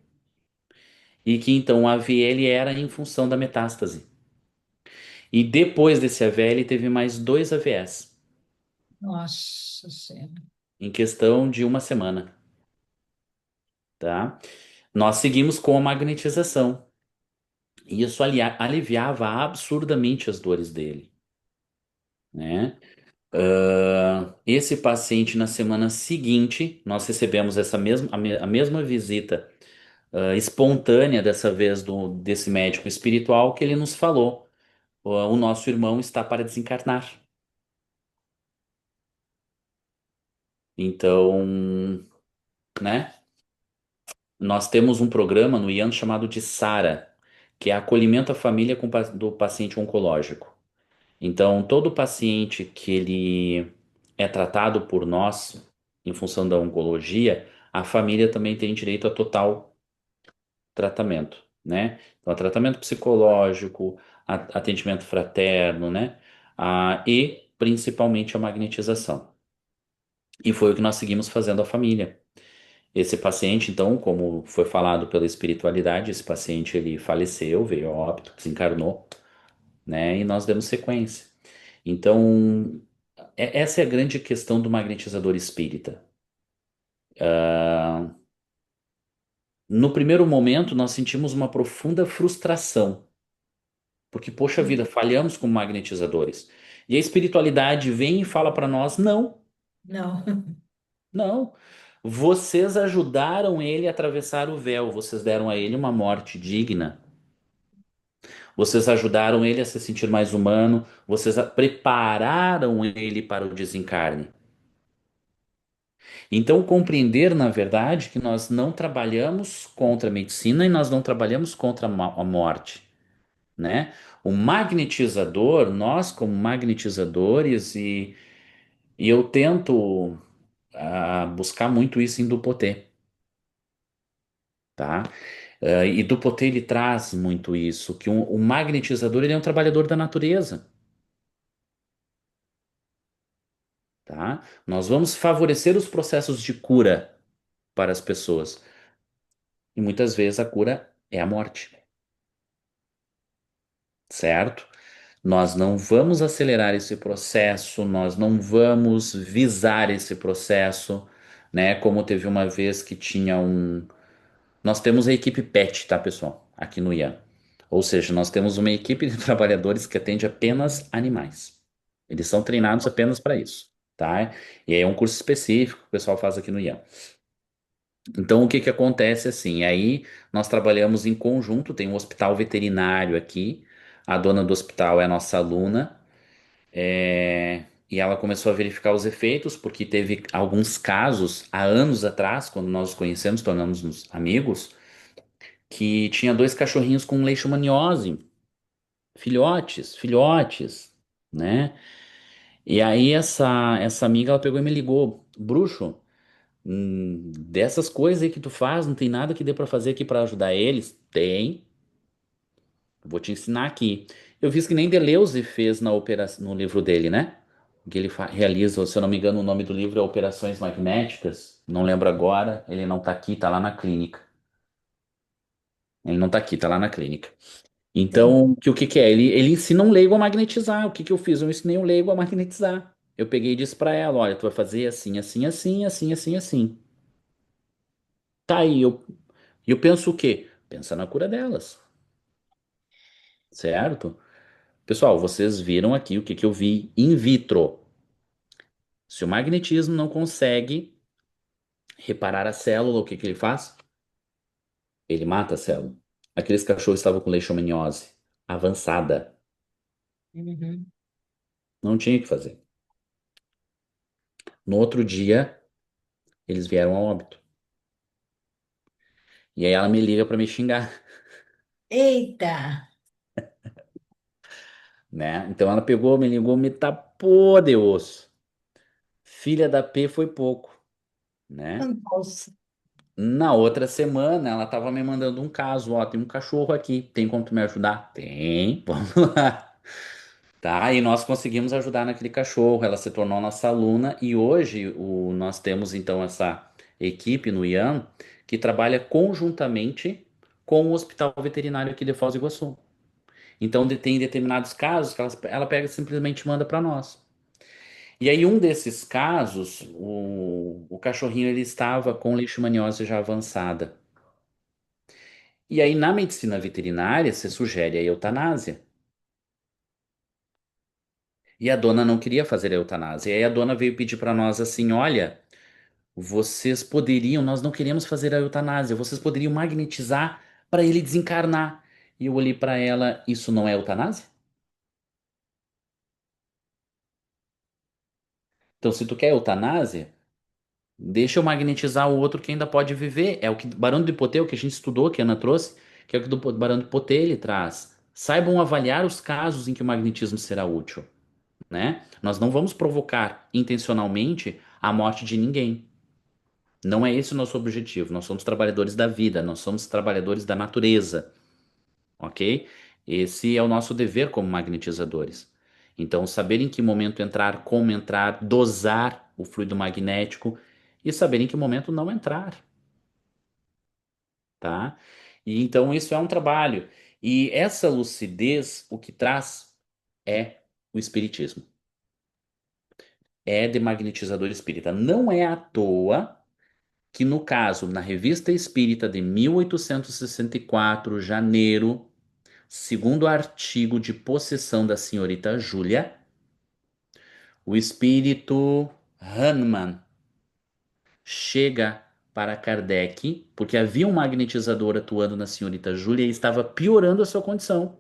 E que então o AVE ele era em função da metástase. E depois desse AVE ele teve mais dois AVEs,
Nossa Senhora.
em questão de uma semana, tá? Nós seguimos com a magnetização. E isso aliviava absurdamente as dores dele, né? Esse paciente, na semana seguinte, nós recebemos a mesma visita espontânea, dessa vez desse médico espiritual, que ele nos falou: o nosso irmão está para desencarnar. Então, né, nós temos um programa no IAN chamado de SARA, que é acolhimento à família do paciente oncológico. Então, todo paciente que ele é tratado por nós, em função da oncologia, a família também tem direito a total tratamento, né? Então, tratamento psicológico, atendimento fraterno, né? E principalmente a magnetização. E foi o que nós seguimos fazendo à família. Esse paciente, então, como foi falado pela espiritualidade, esse paciente ele faleceu, veio a óbito, desencarnou, né? E nós demos sequência. Então, essa é a grande questão do magnetizador espírita. No primeiro momento, nós sentimos uma profunda frustração, porque, poxa vida, falhamos como magnetizadores. E a espiritualidade vem e fala para nós: não,
Não.
não. Vocês ajudaram ele a atravessar o véu, vocês deram a ele uma morte digna. Vocês ajudaram ele a se sentir mais humano, vocês prepararam ele para o desencarne. Então, compreender, na verdade, que nós não trabalhamos contra a medicina e nós não trabalhamos contra a morte, né? O magnetizador, nós como magnetizadores, e eu tento buscar muito isso em Dupotê, tá? E Dupotê ele traz muito isso, que o magnetizador ele é um trabalhador da natureza, tá? Nós vamos favorecer os processos de cura para as pessoas. E muitas vezes a cura é a morte, certo? Nós não vamos acelerar esse processo, nós não vamos visar esse processo, né? Como teve uma vez que tinha um. Nós temos a equipe PET, tá, pessoal? Aqui no IAM. Ou seja, nós temos uma equipe de trabalhadores que atende apenas animais. Eles são treinados apenas para isso, tá? E aí é um curso específico que o pessoal faz aqui no IAM. Então, o que que acontece assim? Aí nós trabalhamos em conjunto, tem um hospital veterinário aqui, a dona do hospital é a nossa aluna, e ela começou a verificar os efeitos, porque teve alguns casos há anos atrás, quando nós os conhecemos, tornamos-nos amigos, que tinha dois cachorrinhos com leishmaniose, filhotes, né? E aí essa amiga, ela pegou e me ligou, bruxo. Dessas coisas aí que tu faz, não tem nada que dê pra fazer aqui pra ajudar eles? Tem. Vou te ensinar aqui. Eu fiz que nem Deleuze fez no livro dele, né? Que ele realiza, se eu não me engano, o nome do livro é Operações Magnéticas. Não lembro agora. Ele não tá aqui, tá lá na clínica. Ele não tá aqui, tá lá na clínica.
Sim.
Então, o que que é? Ele ensina um leigo a magnetizar. O que que eu fiz? Eu ensinei um leigo a magnetizar. Eu peguei e disse pra ela, olha, tu vai fazer assim, assim, assim, assim, assim, assim. Tá aí, eu penso o quê? Pensa na cura delas, certo? Pessoal, vocês viram aqui o que que eu vi in vitro. Se o magnetismo não consegue reparar a célula, o que que ele faz? Ele mata a célula. Aqueles cachorros estavam com leishmaniose avançada.
Uhum.
Não tinha o que fazer. No outro dia, eles vieram a óbito. E aí ela me liga para me xingar,
Eita!
né? Então ela pegou, me ligou, me tapou de osso. Filha da P foi pouco, né?
Nossa.
Na outra semana, ela tava me mandando um caso, ó, tem um cachorro aqui, tem como tu me ajudar? Tem, vamos lá. Tá, e nós conseguimos ajudar naquele cachorro, ela se tornou nossa aluna e hoje nós temos então essa equipe no IAM que trabalha conjuntamente com o Hospital Veterinário aqui de Foz do Iguaçu. Então tem determinados casos que ela pega e simplesmente manda para nós. E aí um desses casos, o cachorrinho ele estava com leishmaniose já avançada. E aí, na medicina veterinária, se sugere a eutanásia. E a dona não queria fazer a eutanásia. E aí a dona veio pedir para nós assim: olha, vocês poderiam, nós não queremos fazer a eutanásia, vocês poderiam magnetizar para ele desencarnar. E eu olhei para ela: isso não é eutanásia? Então, se tu quer eutanásia, deixa eu magnetizar o outro que ainda pode viver. É o que Barão de Potê, o que a gente estudou, que a Ana trouxe, que é o que do Barão de Potê ele traz. Saibam avaliar os casos em que o magnetismo será útil. Né? Nós não vamos provocar intencionalmente a morte de ninguém. Não é esse o nosso objetivo. Nós somos trabalhadores da vida, nós somos trabalhadores da natureza, ok? Esse é o nosso dever como magnetizadores. Então, saber em que momento entrar, como entrar, dosar o fluido magnético e saber em que momento não entrar, tá? E então isso é um trabalho. E essa lucidez, o que traz é o espiritismo. É de magnetizador espírita. Não é à toa que no caso, na Revista Espírita de 1864, janeiro, segundo artigo de possessão da senhorita Júlia, o espírito Hahnemann chega para Kardec, porque havia um magnetizador atuando na senhorita Júlia e estava piorando a sua condição.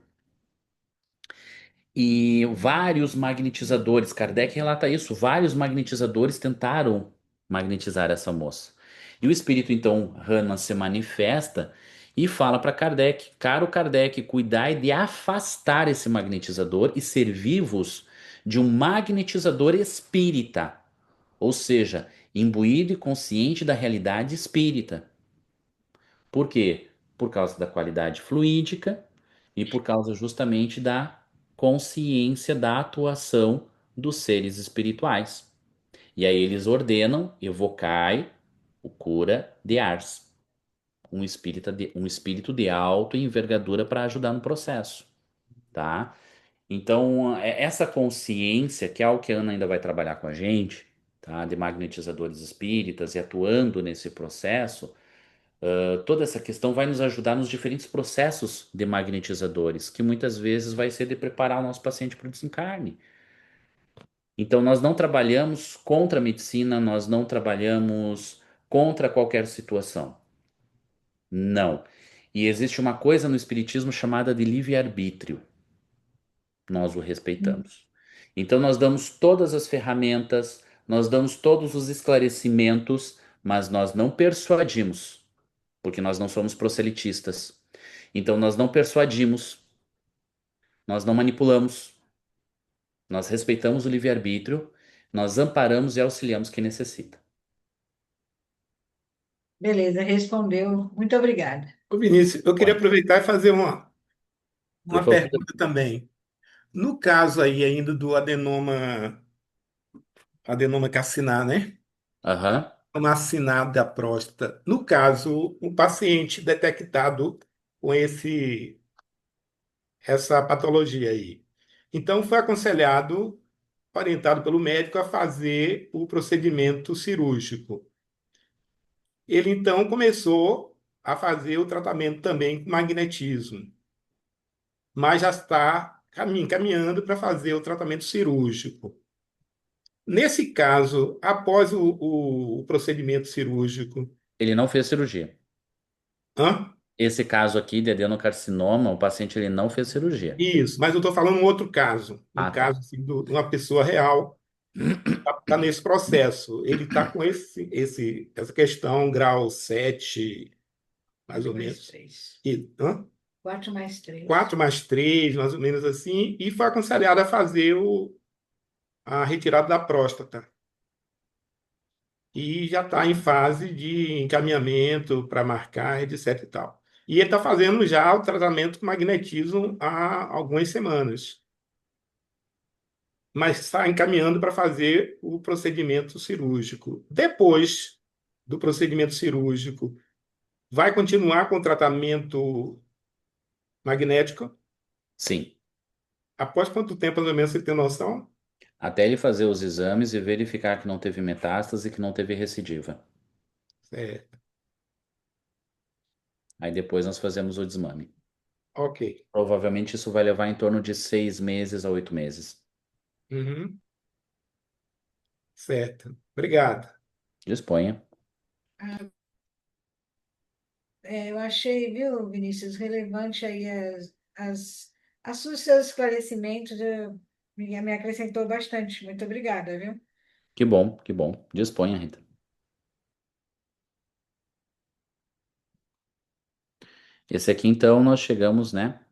E vários magnetizadores, Kardec relata isso, vários magnetizadores tentaram magnetizar essa moça. E o espírito, então, Hahnemann se manifesta e fala para Kardec: caro Kardec, cuidai de afastar esse magnetizador e servir-vos de um magnetizador espírita, ou seja, imbuído e consciente da realidade espírita. Por quê? Por causa da qualidade fluídica e por causa justamente da consciência da atuação dos seres espirituais. E aí eles ordenam: evocai o cura de Ars, um espírito de alta envergadura para ajudar no processo, tá? Então, essa consciência, que é algo que a Ana ainda vai trabalhar com a gente, tá? De magnetizadores espíritas e atuando nesse processo, toda essa questão vai nos ajudar nos diferentes processos de magnetizadores, que muitas vezes vai ser de preparar o nosso paciente para o desencarne. Então, nós não trabalhamos contra a medicina, nós não trabalhamos contra qualquer situação. Não. E existe uma coisa no Espiritismo chamada de livre-arbítrio. Nós o respeitamos. Então, nós damos todas as ferramentas, nós damos todos os esclarecimentos, mas nós não persuadimos, porque nós não somos proselitistas. Então, nós não persuadimos, nós não manipulamos, nós respeitamos o livre-arbítrio, nós amparamos e auxiliamos quem necessita.
Beleza, respondeu. Muito obrigada.
Ô, Vinícius, eu queria
Olha,
aproveitar e fazer
por
uma
favor.
pergunta também. No caso aí ainda do adenoma carcinar, né?
Aham.
Adenoma acinar da próstata. No caso, o paciente detectado com essa patologia aí. Então, foi aconselhado, orientado pelo médico, a fazer o procedimento cirúrgico. Ele então começou a fazer o tratamento também com magnetismo, mas já está caminhando para fazer o tratamento cirúrgico. Nesse caso, após o procedimento cirúrgico,
Ele não fez cirurgia.
hã?
Esse caso aqui de adenocarcinoma, o paciente ele não fez cirurgia.
Isso, mas eu estou falando um outro caso,
Ah,
no
tá.
caso assim, de uma pessoa real está nesse processo. Ele está com essa questão, grau 7 mais ou
Mais
menos.
três.
Hã?
4 mais 3.
4 mais 3 mais ou menos assim, e foi aconselhado a fazer a retirada da próstata. E já está em fase de encaminhamento para marcar, etc e tal. E ele está fazendo já o tratamento com magnetismo há algumas semanas, mas está encaminhando para fazer o procedimento cirúrgico. Depois do procedimento cirúrgico, vai continuar com o tratamento magnético?
Sim.
Após quanto tempo, mais ou menos, você tem noção?
Até ele fazer os exames e verificar que não teve metástase e que não teve recidiva.
É,
Aí depois nós fazemos o desmame.
ok.
Provavelmente isso vai levar em torno de 6 meses a 8 meses.
Uhum, certo. Obrigado.
Disponha.
Eu achei, viu, Vinícius, relevante aí os seus esclarecimentos, me acrescentou bastante. Muito obrigada, viu?
Que bom, que bom. Disponha, Rita. Esse aqui, então, nós chegamos, né,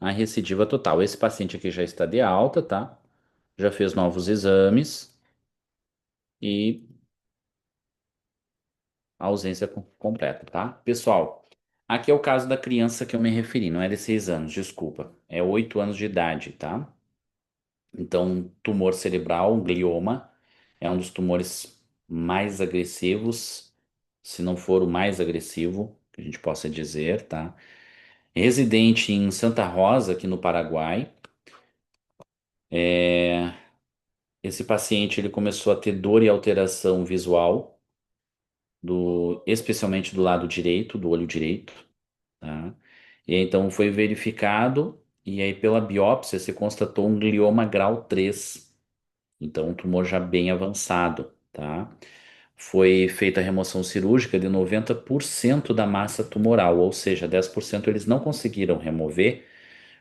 à recidiva total. Esse paciente aqui já está de alta, tá? Já fez novos exames e a ausência completa, tá? Pessoal, aqui é o caso da criança que eu me referi, não é de 6 anos, desculpa. É 8 anos de idade, tá? Então, tumor cerebral, um glioma, é um dos tumores mais agressivos, se não for o mais agressivo, que a gente possa dizer, tá? Residente em Santa Rosa, aqui no Paraguai. Esse paciente ele começou a ter dor e alteração visual. especialmente do lado direito, do olho direito, tá? E aí, então foi verificado, e aí pela biópsia se constatou um glioma grau 3, então um tumor já bem avançado, tá? Foi feita a remoção cirúrgica de 90% da massa tumoral, ou seja, 10% eles não conseguiram remover,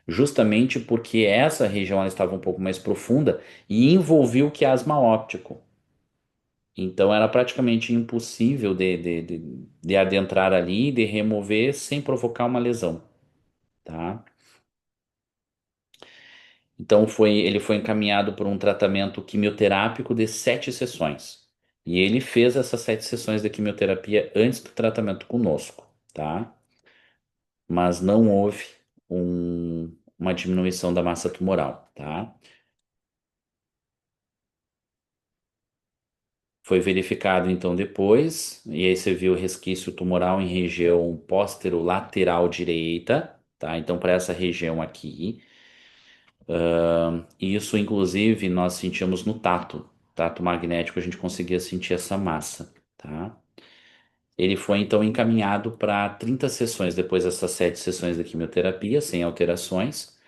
justamente porque essa região ela estava um pouco mais profunda e envolvia o quiasma óptico. Então era praticamente impossível de adentrar ali e de remover sem provocar uma lesão, tá? Então ele foi encaminhado por um tratamento quimioterápico de 7 sessões. E ele fez essas 7 sessões de quimioterapia antes do tratamento conosco, tá? Mas não houve uma diminuição da massa tumoral, tá? Foi verificado então depois, e aí você viu resquício tumoral em região póstero-lateral direita, tá? Então, para essa região aqui. E isso, inclusive, nós sentíamos no tato magnético, a gente conseguia sentir essa massa, tá? Ele foi então encaminhado para 30 sessões, depois dessas 7 sessões de quimioterapia, sem alterações.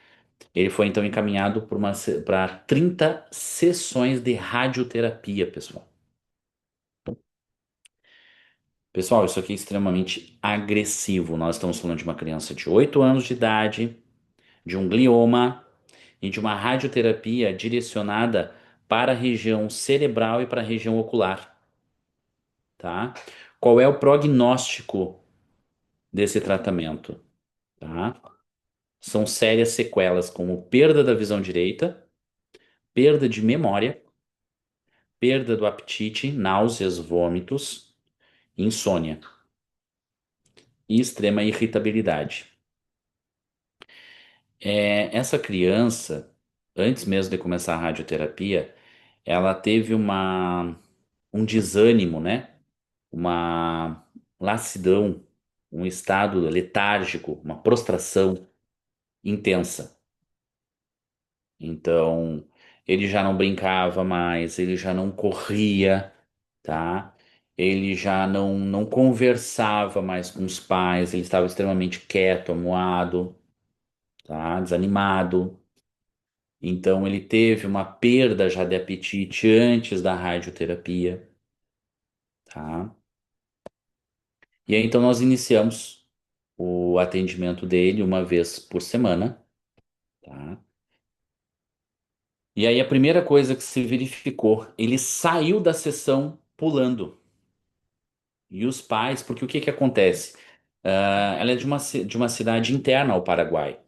Ele foi então encaminhado para 30 sessões de radioterapia, pessoal. Pessoal, isso aqui é extremamente agressivo. Nós estamos falando de uma criança de 8 anos de idade, de um glioma e de uma radioterapia direcionada para a região cerebral e para a região ocular, tá? Qual é o prognóstico desse tratamento, tá? São sérias sequelas como perda da visão direita, perda de memória, perda do apetite, náuseas, vômitos, insônia e extrema irritabilidade. Essa criança, antes mesmo de começar a radioterapia, ela teve um desânimo, né? Uma lassidão, um estado letárgico, uma prostração intensa. Então, ele já não brincava mais, ele já não corria, tá? Ele já não conversava mais com os pais, ele estava extremamente quieto, amuado, tá? Desanimado. Então, ele teve uma perda já de apetite antes da radioterapia, tá? E aí, então, nós iniciamos o atendimento dele uma vez por semana, tá? E aí, a primeira coisa que se verificou, ele saiu da sessão pulando. E os pais, porque o que que acontece? Ela é de uma cidade interna ao Paraguai.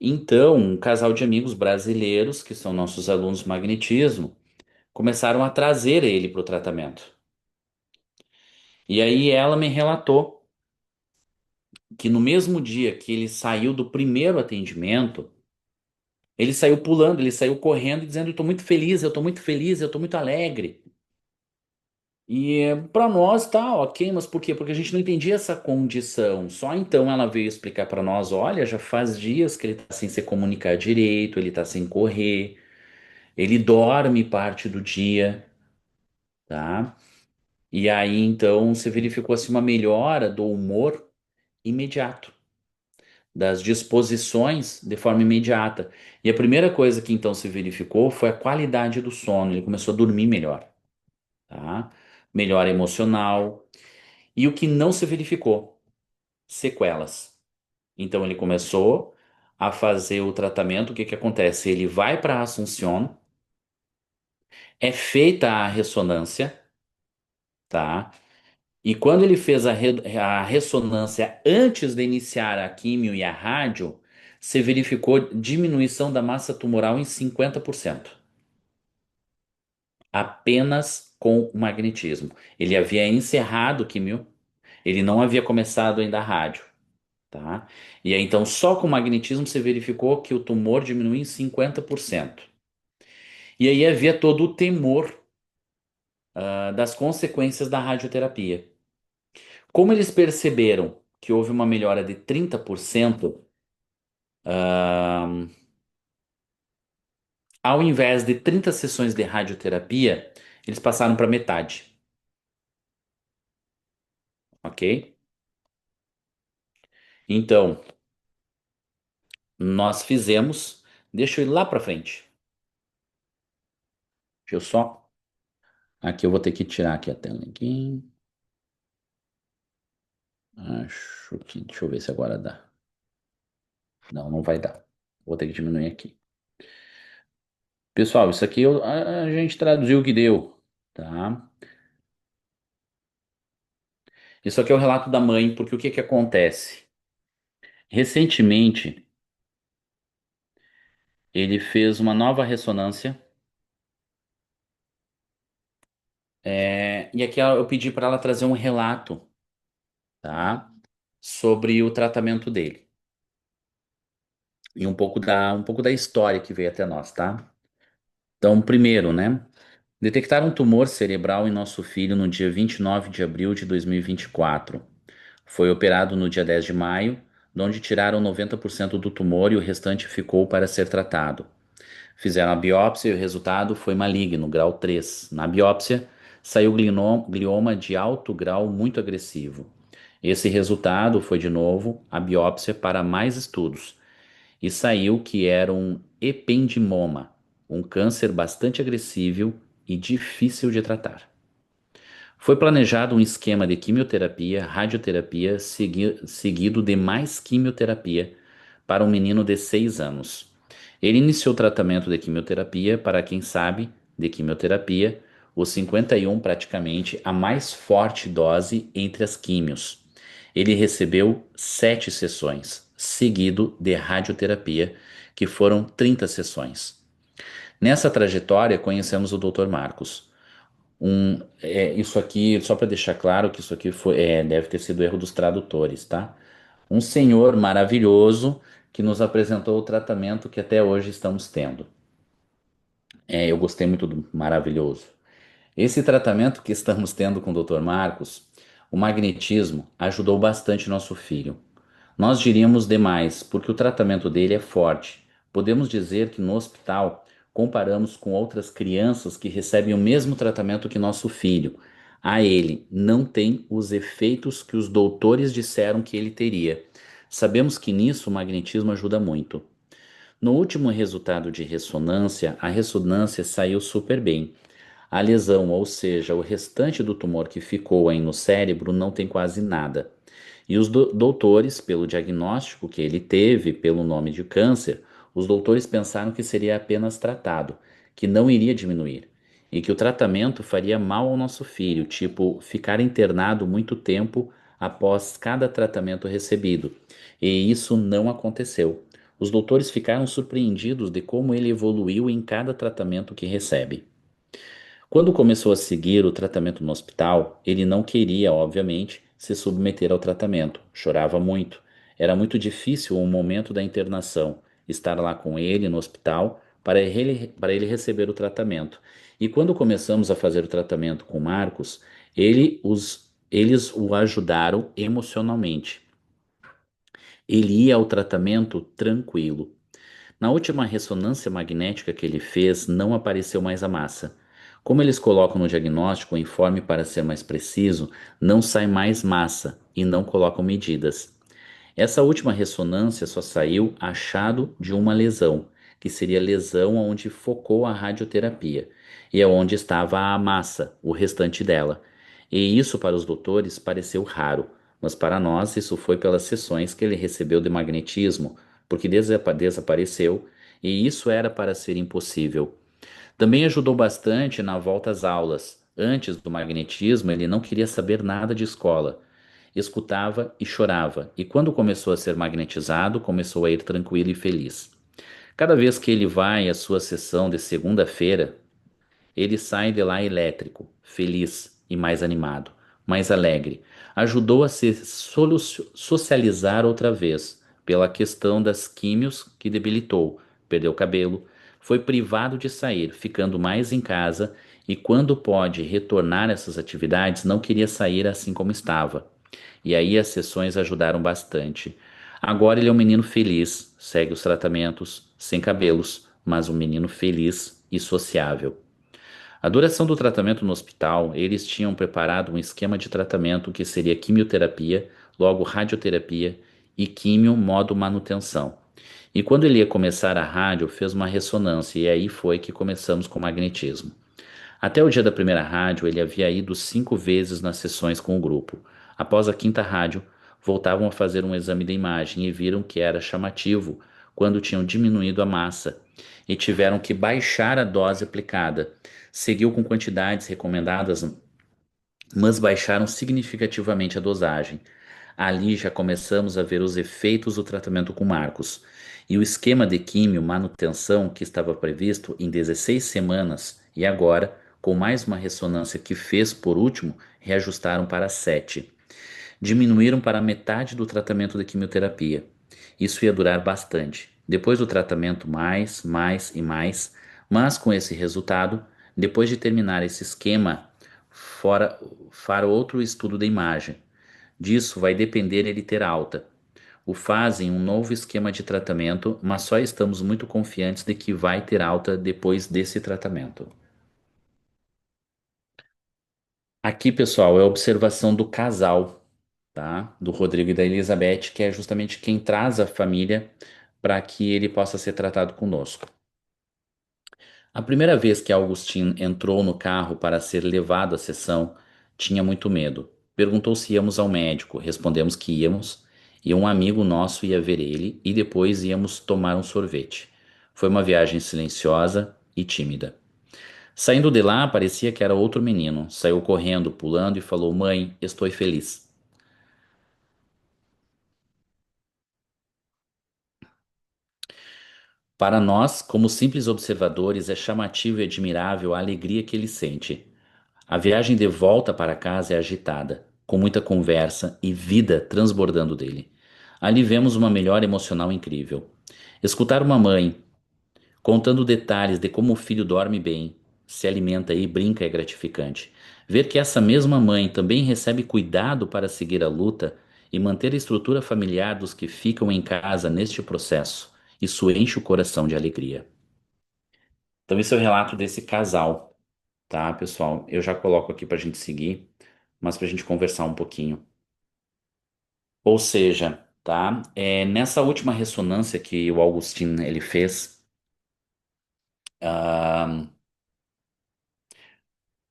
Então, um casal de amigos brasileiros, que são nossos alunos de magnetismo, começaram a trazer ele para o tratamento. E aí ela me relatou que no mesmo dia que ele saiu do primeiro atendimento, ele saiu pulando, ele saiu correndo e dizendo: Eu estou muito feliz, eu estou muito feliz, eu estou muito alegre. E para nós tá ok, mas por quê? Porque a gente não entendia essa condição. Só então ela veio explicar para nós: olha, já faz dias que ele tá sem se comunicar direito, ele tá sem correr, ele dorme parte do dia, tá? E aí então se verificou assim uma melhora do humor imediato, das disposições de forma imediata. E a primeira coisa que então se verificou foi a qualidade do sono. Ele começou a dormir melhor, tá? Melhora emocional. E o que não se verificou? Sequelas. Então ele começou a fazer o tratamento. O que que acontece? Ele vai para Assunção, é feita a ressonância, tá? E quando ele fez a ressonância antes de iniciar a químio e a rádio, se verificou diminuição da massa tumoral em 50%. Apenas com o magnetismo. Ele havia encerrado químio, ele não havia começado ainda a rádio. Tá? E aí, então, só com o magnetismo se verificou que o tumor diminuiu em 50%. E aí havia todo o temor, das consequências da radioterapia. Como eles perceberam que houve uma melhora de 30%, ah, ao invés de 30 sessões de radioterapia, eles passaram para metade. ok? Então, nós fizemos. Deixa eu ir lá para frente. Deixa eu só. Aqui eu vou ter que tirar aqui a tela aqui. Acho que. Deixa eu ver se agora dá. Não, não vai dar. Vou ter que diminuir aqui. Pessoal, isso aqui a gente traduziu o que deu, tá? Isso aqui é o relato da mãe, porque o que que acontece? Recentemente, ele fez uma nova ressonância, e aqui eu pedi para ela trazer um relato, tá? Sobre o tratamento dele e um pouco da história que veio até nós, tá? Então, primeiro, né? Detectaram um tumor cerebral em nosso filho no dia 29 de abril de 2024. Foi operado no dia 10 de maio, de onde tiraram 90% do tumor e o restante ficou para ser tratado. Fizeram a biópsia e o resultado foi maligno, grau 3. Na biópsia, saiu glioma de alto grau muito agressivo. Esse resultado foi, de novo, a biópsia para mais estudos e saiu que era um ependimoma, um câncer bastante agressivo e difícil de tratar. Foi planejado um esquema de quimioterapia, radioterapia, seguido de mais quimioterapia para um menino de 6 anos. Ele iniciou o tratamento de quimioterapia para quem sabe de quimioterapia, o 51 praticamente a mais forte dose entre as químios. Ele recebeu 7 sessões, seguido de radioterapia, que foram 30 sessões. Nessa trajetória, conhecemos o Dr. Marcos. Isso aqui, só para deixar claro que isso aqui deve ter sido erro dos tradutores, tá? Um senhor maravilhoso que nos apresentou o tratamento que até hoje estamos tendo. Eu gostei muito do maravilhoso. Esse tratamento que estamos tendo com o Dr. Marcos, o magnetismo, ajudou bastante nosso filho. Nós diríamos demais, porque o tratamento dele é forte. Podemos dizer que no hospital comparamos com outras crianças que recebem o mesmo tratamento que nosso filho. A ele não tem os efeitos que os doutores disseram que ele teria. Sabemos que nisso o magnetismo ajuda muito. No último resultado de ressonância, a ressonância saiu super bem. A lesão, ou seja, o restante do tumor que ficou aí no cérebro, não tem quase nada. E os doutores, pelo diagnóstico que ele teve, pelo nome de câncer, os doutores pensaram que seria apenas tratado, que não iria diminuir, e que o tratamento faria mal ao nosso filho, tipo ficar internado muito tempo após cada tratamento recebido. E isso não aconteceu. Os doutores ficaram surpreendidos de como ele evoluiu em cada tratamento que recebe. Quando começou a seguir o tratamento no hospital, ele não queria, obviamente, se submeter ao tratamento. Chorava muito. Era muito difícil o momento da internação, estar lá com ele no hospital para ele receber o tratamento. E quando começamos a fazer o tratamento com Marcos, eles o ajudaram emocionalmente. Ele ia ao tratamento tranquilo. Na última ressonância magnética que ele fez, não apareceu mais a massa. Como eles colocam no diagnóstico o informe para ser mais preciso, não sai mais massa e não colocam medidas. Essa última ressonância só saiu achado de uma lesão, que seria a lesão onde focou a radioterapia, e é onde estava a massa, o restante dela. E isso para os doutores pareceu raro, mas para nós isso foi pelas sessões que ele recebeu de magnetismo, porque desapareceu, e isso era para ser impossível. Também ajudou bastante na volta às aulas. Antes do magnetismo, ele não queria saber nada de escola. Escutava e chorava, e quando começou a ser magnetizado, começou a ir tranquilo e feliz. Cada vez que ele vai à sua sessão de segunda-feira, ele sai de lá elétrico, feliz e mais animado, mais alegre. Ajudou a se socializar outra vez, pela questão das químios que debilitou, perdeu cabelo, foi privado de sair, ficando mais em casa e quando pode retornar a essas atividades, não queria sair assim como estava. E aí as sessões ajudaram bastante. Agora ele é um menino feliz, segue os tratamentos, sem cabelos, mas um menino feliz e sociável. A duração do tratamento no hospital, eles tinham preparado um esquema de tratamento que seria quimioterapia, logo radioterapia e químio modo manutenção. E quando ele ia começar a rádio, fez uma ressonância e aí foi que começamos com o magnetismo. Até o dia da primeira rádio, ele havia ido 5 vezes nas sessões com o grupo. Após a quinta rádio, voltavam a fazer um exame de imagem e viram que era chamativo quando tinham diminuído a massa e tiveram que baixar a dose aplicada. Seguiu com quantidades recomendadas, mas baixaram significativamente a dosagem. Ali já começamos a ver os efeitos do tratamento com Marcos. E o esquema de químio manutenção que estava previsto em 16 semanas e agora, com mais uma ressonância que fez por último, reajustaram para 7. Diminuíram para metade do tratamento de quimioterapia. Isso ia durar bastante. Depois do tratamento, mais e mais, mas com esse resultado, depois de terminar esse esquema, fora, fará outro estudo de imagem. Disso vai depender ele ter alta. O fazem um novo esquema de tratamento, mas só estamos muito confiantes de que vai ter alta depois desse tratamento. Aqui, pessoal, é a observação do casal, tá? Do Rodrigo e da Elizabeth, que é justamente quem traz a família para que ele possa ser tratado conosco. A primeira vez que Augustin entrou no carro para ser levado à sessão, tinha muito medo. Perguntou se íamos ao médico, respondemos que íamos, e um amigo nosso ia ver ele, e depois íamos tomar um sorvete. Foi uma viagem silenciosa e tímida. Saindo de lá, parecia que era outro menino. Saiu correndo, pulando e falou: Mãe, estou feliz. Para nós, como simples observadores, é chamativo e admirável a alegria que ele sente. A viagem de volta para casa é agitada, com muita conversa e vida transbordando dele. Ali vemos uma melhora emocional incrível. Escutar uma mãe contando detalhes de como o filho dorme bem, se alimenta e brinca é gratificante. Ver que essa mesma mãe também recebe cuidado para seguir a luta e manter a estrutura familiar dos que ficam em casa neste processo, isso enche o coração de alegria. Então, esse é o relato desse casal, tá, pessoal? Eu já coloco aqui para a gente seguir, mas para a gente conversar um pouquinho. Ou seja, tá? Nessa última ressonância que o Augustin ele fez, ah,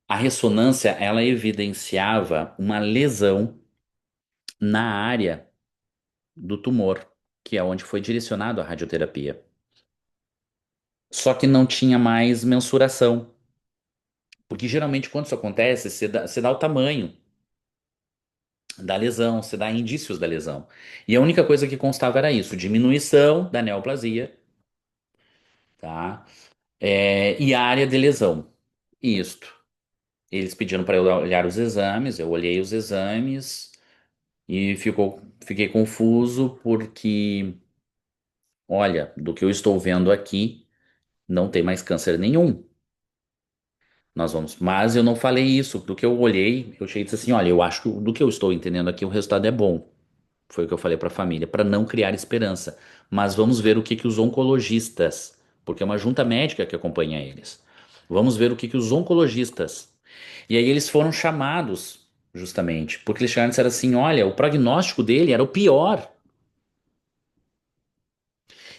a ressonância ela evidenciava uma lesão na área do tumor, que é onde foi direcionado a radioterapia. Só que não tinha mais mensuração, porque geralmente quando isso acontece, você dá o tamanho da lesão, você dá indícios da lesão. E a única coisa que constava era isso, diminuição da neoplasia, tá? E área de lesão. Isto. Eles pediram para eu olhar os exames, eu olhei os exames e fiquei confuso porque, olha, do que eu estou vendo aqui, não tem mais câncer nenhum. Nós vamos, mas eu não falei isso. Do que eu olhei, eu cheguei e disse assim: olha, eu acho que do que eu estou entendendo aqui, o resultado é bom. Foi o que eu falei para a família, para não criar esperança. Mas vamos ver o que que os oncologistas, porque é uma junta médica que acompanha eles. Vamos ver o que que os oncologistas. E aí eles foram chamados, justamente, porque eles chegaram e disseram assim: olha, o prognóstico dele era o pior.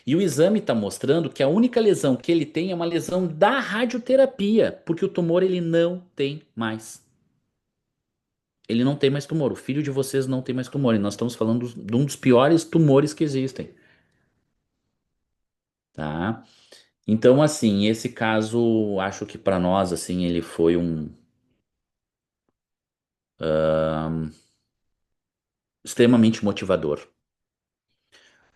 E o exame está mostrando que a única lesão que ele tem é uma lesão da radioterapia, porque o tumor ele não tem mais. Ele não tem mais tumor. O filho de vocês não tem mais tumor. E nós estamos falando de um dos piores tumores que existem, tá? Então, assim, esse caso, acho que para nós, assim, ele foi extremamente motivador.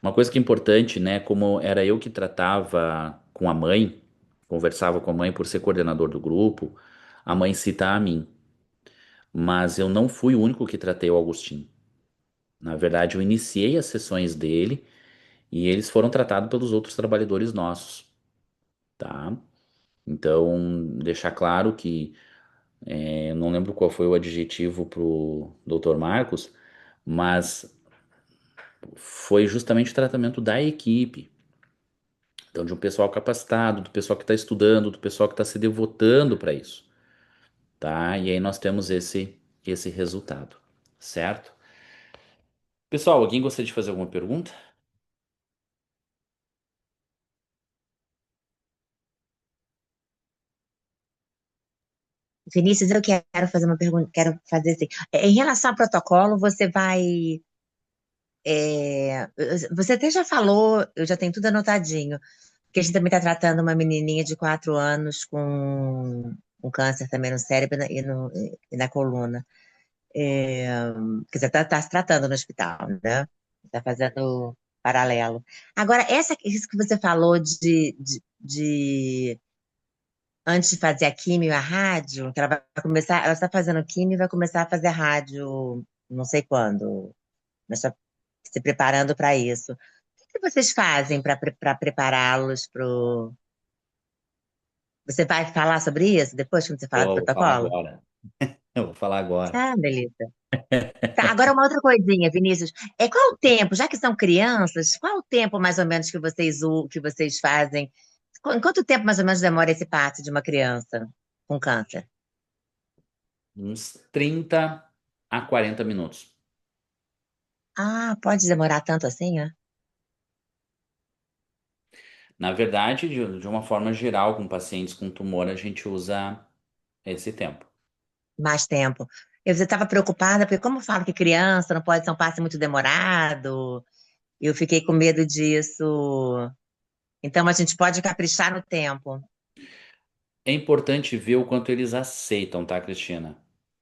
Uma coisa que é importante, né, como era eu que tratava com a mãe, conversava com a mãe por ser coordenador do grupo, a mãe cita a mim. Mas eu não fui o único que tratei o Agostinho. Na verdade, eu iniciei as sessões dele e eles foram tratados pelos outros trabalhadores nossos, tá? Então, deixar claro que eu não lembro qual foi o adjetivo pro Dr. Marcos, mas foi justamente o tratamento da equipe. Então, de um pessoal capacitado, do pessoal que está estudando, do pessoal que está se devotando para isso. tá? E aí nós temos esse resultado, certo? Pessoal, alguém gostaria de fazer alguma pergunta?
Vinícius, eu quero fazer uma pergunta, quero fazer assim. Em relação ao protocolo, você vai. Você até já falou, eu já tenho tudo anotadinho, que a gente também está tratando uma menininha de 4 anos com um câncer também no cérebro e na coluna. Quer dizer, está se tratando no hospital, né? Está fazendo paralelo. Agora, isso que você falou de antes de fazer a químio e a rádio, que ela vai começar, ela está fazendo químio e vai começar a fazer rádio, não sei quando, mas está se preparando para isso. O que vocês fazem para prepará-los para o. Você vai falar sobre isso depois que você falar do
Vou falar
protocolo?
agora. Eu vou falar agora.
Ah, beleza. Tá, agora uma outra coisinha, Vinícius. Qual o tempo, já que são crianças, qual o tempo mais ou menos que vocês fazem? Em quanto tempo mais ou menos demora esse parto de uma criança com câncer?
Uns 30 a 40 minutos.
Ah, pode demorar tanto assim, é?
Na verdade, de uma forma geral, com pacientes com tumor, a gente usa esse tempo.
Mais tempo. Você estava preocupada, porque como falo que criança não pode ser um passe muito demorado, eu fiquei com medo disso. Então a gente pode caprichar no tempo.
É importante ver o quanto eles aceitam, tá, Cristina?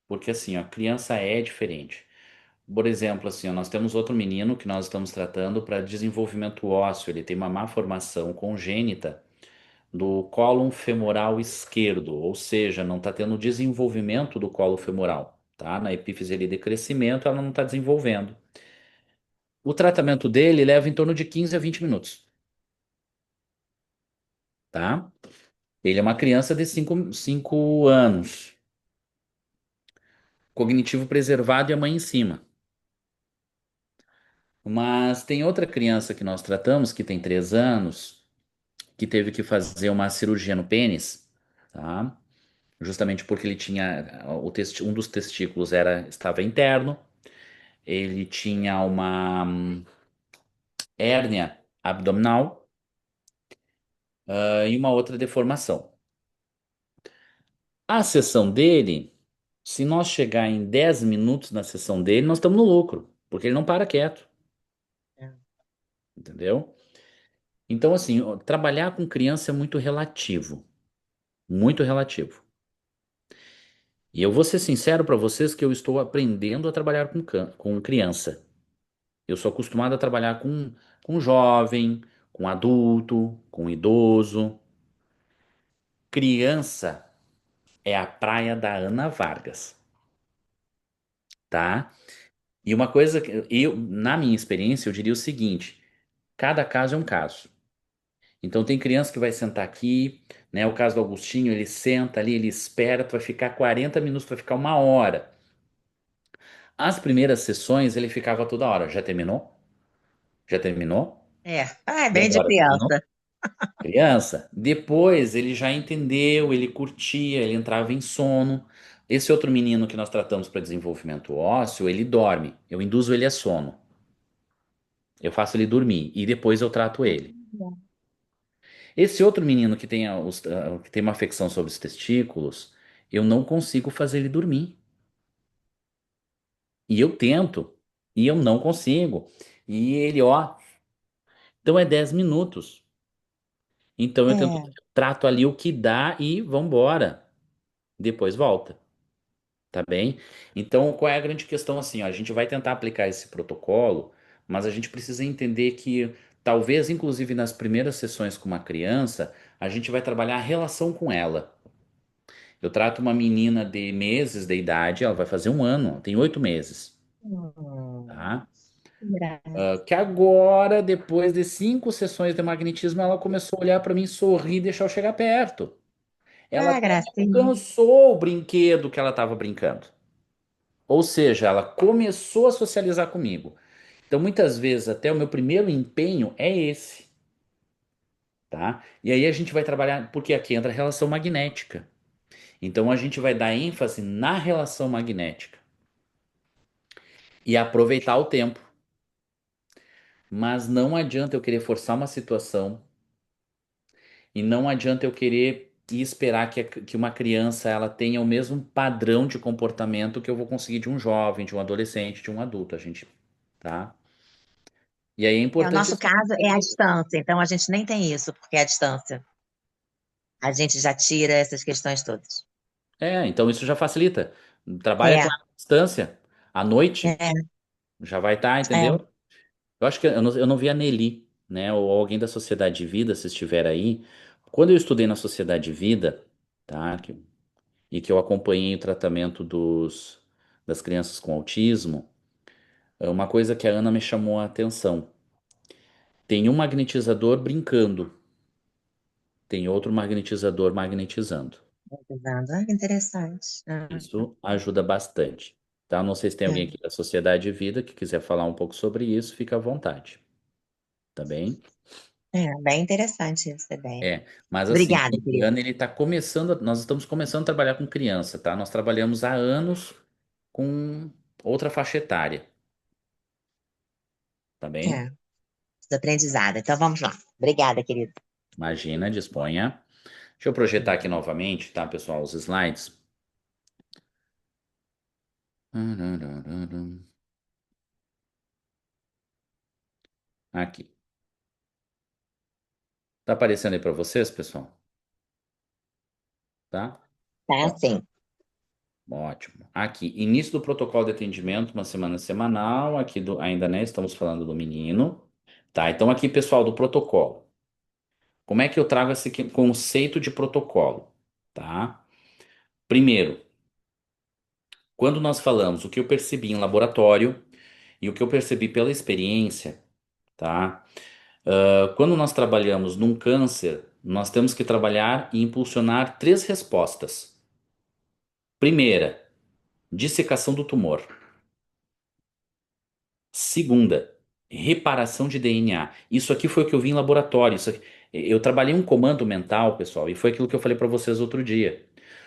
Porque assim, a criança é diferente. Por exemplo, assim, ó, nós temos outro menino que nós estamos tratando para desenvolvimento ósseo. Ele tem uma má formação congênita do cólon femoral esquerdo, ou seja, não está tendo desenvolvimento do colo femoral, tá? Na epífise ali de crescimento, ela não está desenvolvendo. O tratamento dele leva em torno de 15 a 20 minutos, tá? Ele é uma criança de 5 anos, cognitivo preservado e a mãe em cima. Mas tem outra criança que nós tratamos, que tem 3 anos, que teve que fazer uma cirurgia no pênis, tá? Justamente porque ele tinha um dos testículos estava interno, ele tinha uma hérnia abdominal, e uma outra deformação. A sessão dele, se nós chegar em 10 minutos na sessão dele, nós estamos no lucro, porque ele não para quieto, entendeu? Então, assim, ó, trabalhar com criança é muito relativo, muito relativo. E eu vou ser sincero para vocês que eu estou aprendendo a trabalhar com criança. Eu sou acostumado a trabalhar com jovem, com adulto, com idoso. Criança é a praia da Ana Vargas, tá? E uma coisa que na minha experiência, eu diria o seguinte: cada caso é um caso. Então tem criança que vai sentar aqui, né? O caso do Augustinho, ele senta ali, ele espera, tu vai ficar 40 minutos, tu vai ficar 1 hora. As primeiras sessões ele ficava toda hora. Já terminou? Já terminou?
É
E
bem de
agora? Terminou?
criança.
Criança. Depois ele já entendeu, ele curtia, ele entrava em sono. Esse outro menino que nós tratamos para desenvolvimento ósseo, ele dorme. Eu induzo ele a sono. Eu faço ele dormir e depois eu trato ele. Esse outro menino que tem uma afecção sobre os testículos, eu não consigo fazer ele dormir. E eu tento, e eu não consigo. E ele, ó, então é 10 minutos. Então
É.
trato ali o que dá e vambora. Depois volta. Tá bem? Então, qual é a grande questão assim? Ó, a gente vai tentar aplicar esse protocolo, mas a gente precisa entender que talvez, inclusive nas primeiras sessões com uma criança, a gente vai trabalhar a relação com ela. Eu trato uma menina de meses de idade, ela vai fazer 1 ano, tem 8 meses,
Hum,
tá?
que graça.
Que agora, depois de 5 sessões de magnetismo, ela começou a olhar para mim, sorrir e deixar eu chegar perto. Ela
Ah,
até
gracinha.
alcançou o brinquedo que ela estava brincando. Ou seja, ela começou a socializar comigo. Então, muitas vezes, até o meu primeiro empenho é esse, tá? E aí a gente vai trabalhar, porque aqui entra a relação magnética. Então a gente vai dar ênfase na relação magnética e aproveitar o tempo. Mas não adianta eu querer forçar uma situação e não adianta eu querer e esperar que uma criança ela tenha o mesmo padrão de comportamento que eu vou conseguir de um jovem, de um adolescente, de um adulto, a gente, tá? E aí é
O
importante.
nosso caso é a distância, então a gente nem tem isso, porque é a distância. A gente já tira essas questões todas.
Então isso já facilita. Trabalha com
É,
a distância à noite,
é,
já vai estar,
é,
entendeu? Eu acho que eu não vi a Nelly, né? Ou alguém da Sociedade de Vida, se estiver aí. Quando eu estudei na Sociedade de Vida, tá? E que eu acompanhei o tratamento das crianças com autismo, é uma coisa que a Ana me chamou a atenção. Tem um magnetizador brincando, tem outro magnetizador magnetizando.
pesquisando. Ah, que interessante.
Isso ajuda bastante. Tá? Não sei se tem alguém aqui da Sociedade de Vida que quiser falar um pouco sobre isso, fica à vontade, tá bem?
Bem interessante essa ideia.
Mas assim,
Obrigada,
o
querida.
Indiana, ele tá começando, nós estamos começando a trabalhar com criança, tá? Nós trabalhamos há anos com outra faixa etária, tá bem?
É, aprendizada. Então vamos lá. Obrigada, querida.
Imagina, disponha. Deixa eu projetar aqui novamente, tá, pessoal, os slides. Aqui. Tá aparecendo aí para vocês, pessoal? Tá?
Tá,
Ó,
sim.
ótimo. Aqui, início do protocolo de atendimento, uma semana semanal. Aqui ainda, né? Estamos falando do menino. Tá, então aqui, pessoal, do protocolo. Como é que eu trago esse conceito de protocolo? Tá? Primeiro, quando nós falamos o que eu percebi em laboratório e o que eu percebi pela experiência, tá? Quando nós trabalhamos num câncer, nós temos que trabalhar e impulsionar três respostas. Primeira, dissecação do tumor. Segunda, reparação de DNA. Isso aqui foi o que eu vi em laboratório. Eu trabalhei um comando mental, pessoal, e foi aquilo que eu falei para vocês outro dia.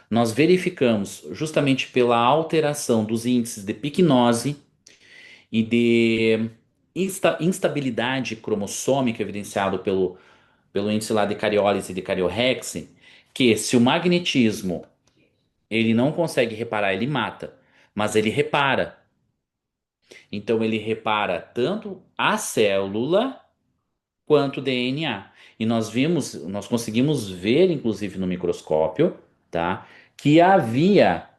Nós verificamos, justamente pela alteração dos índices de picnose e de instabilidade cromossômica evidenciado pelo índice lá de cariólise e de cariorrexe, que se o magnetismo ele não consegue reparar, ele mata, mas ele repara. Então ele repara tanto a célula quanto o DNA. E nós conseguimos ver, inclusive no microscópio, tá, que havia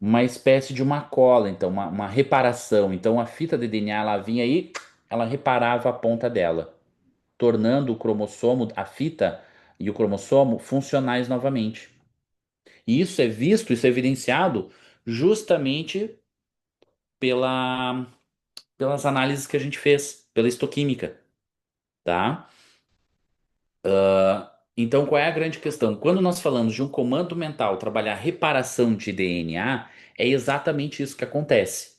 uma espécie de uma cola, então uma reparação. Então a fita de DNA ela vinha aí, ela reparava a ponta dela, tornando o cromossomo, a fita e o cromossomo funcionais novamente. E isso é visto, isso é evidenciado justamente pela, pelas análises que a gente fez, pela histoquímica, tá? Então, qual é a grande questão? Quando nós falamos de um comando mental trabalhar reparação de DNA, é exatamente isso que acontece.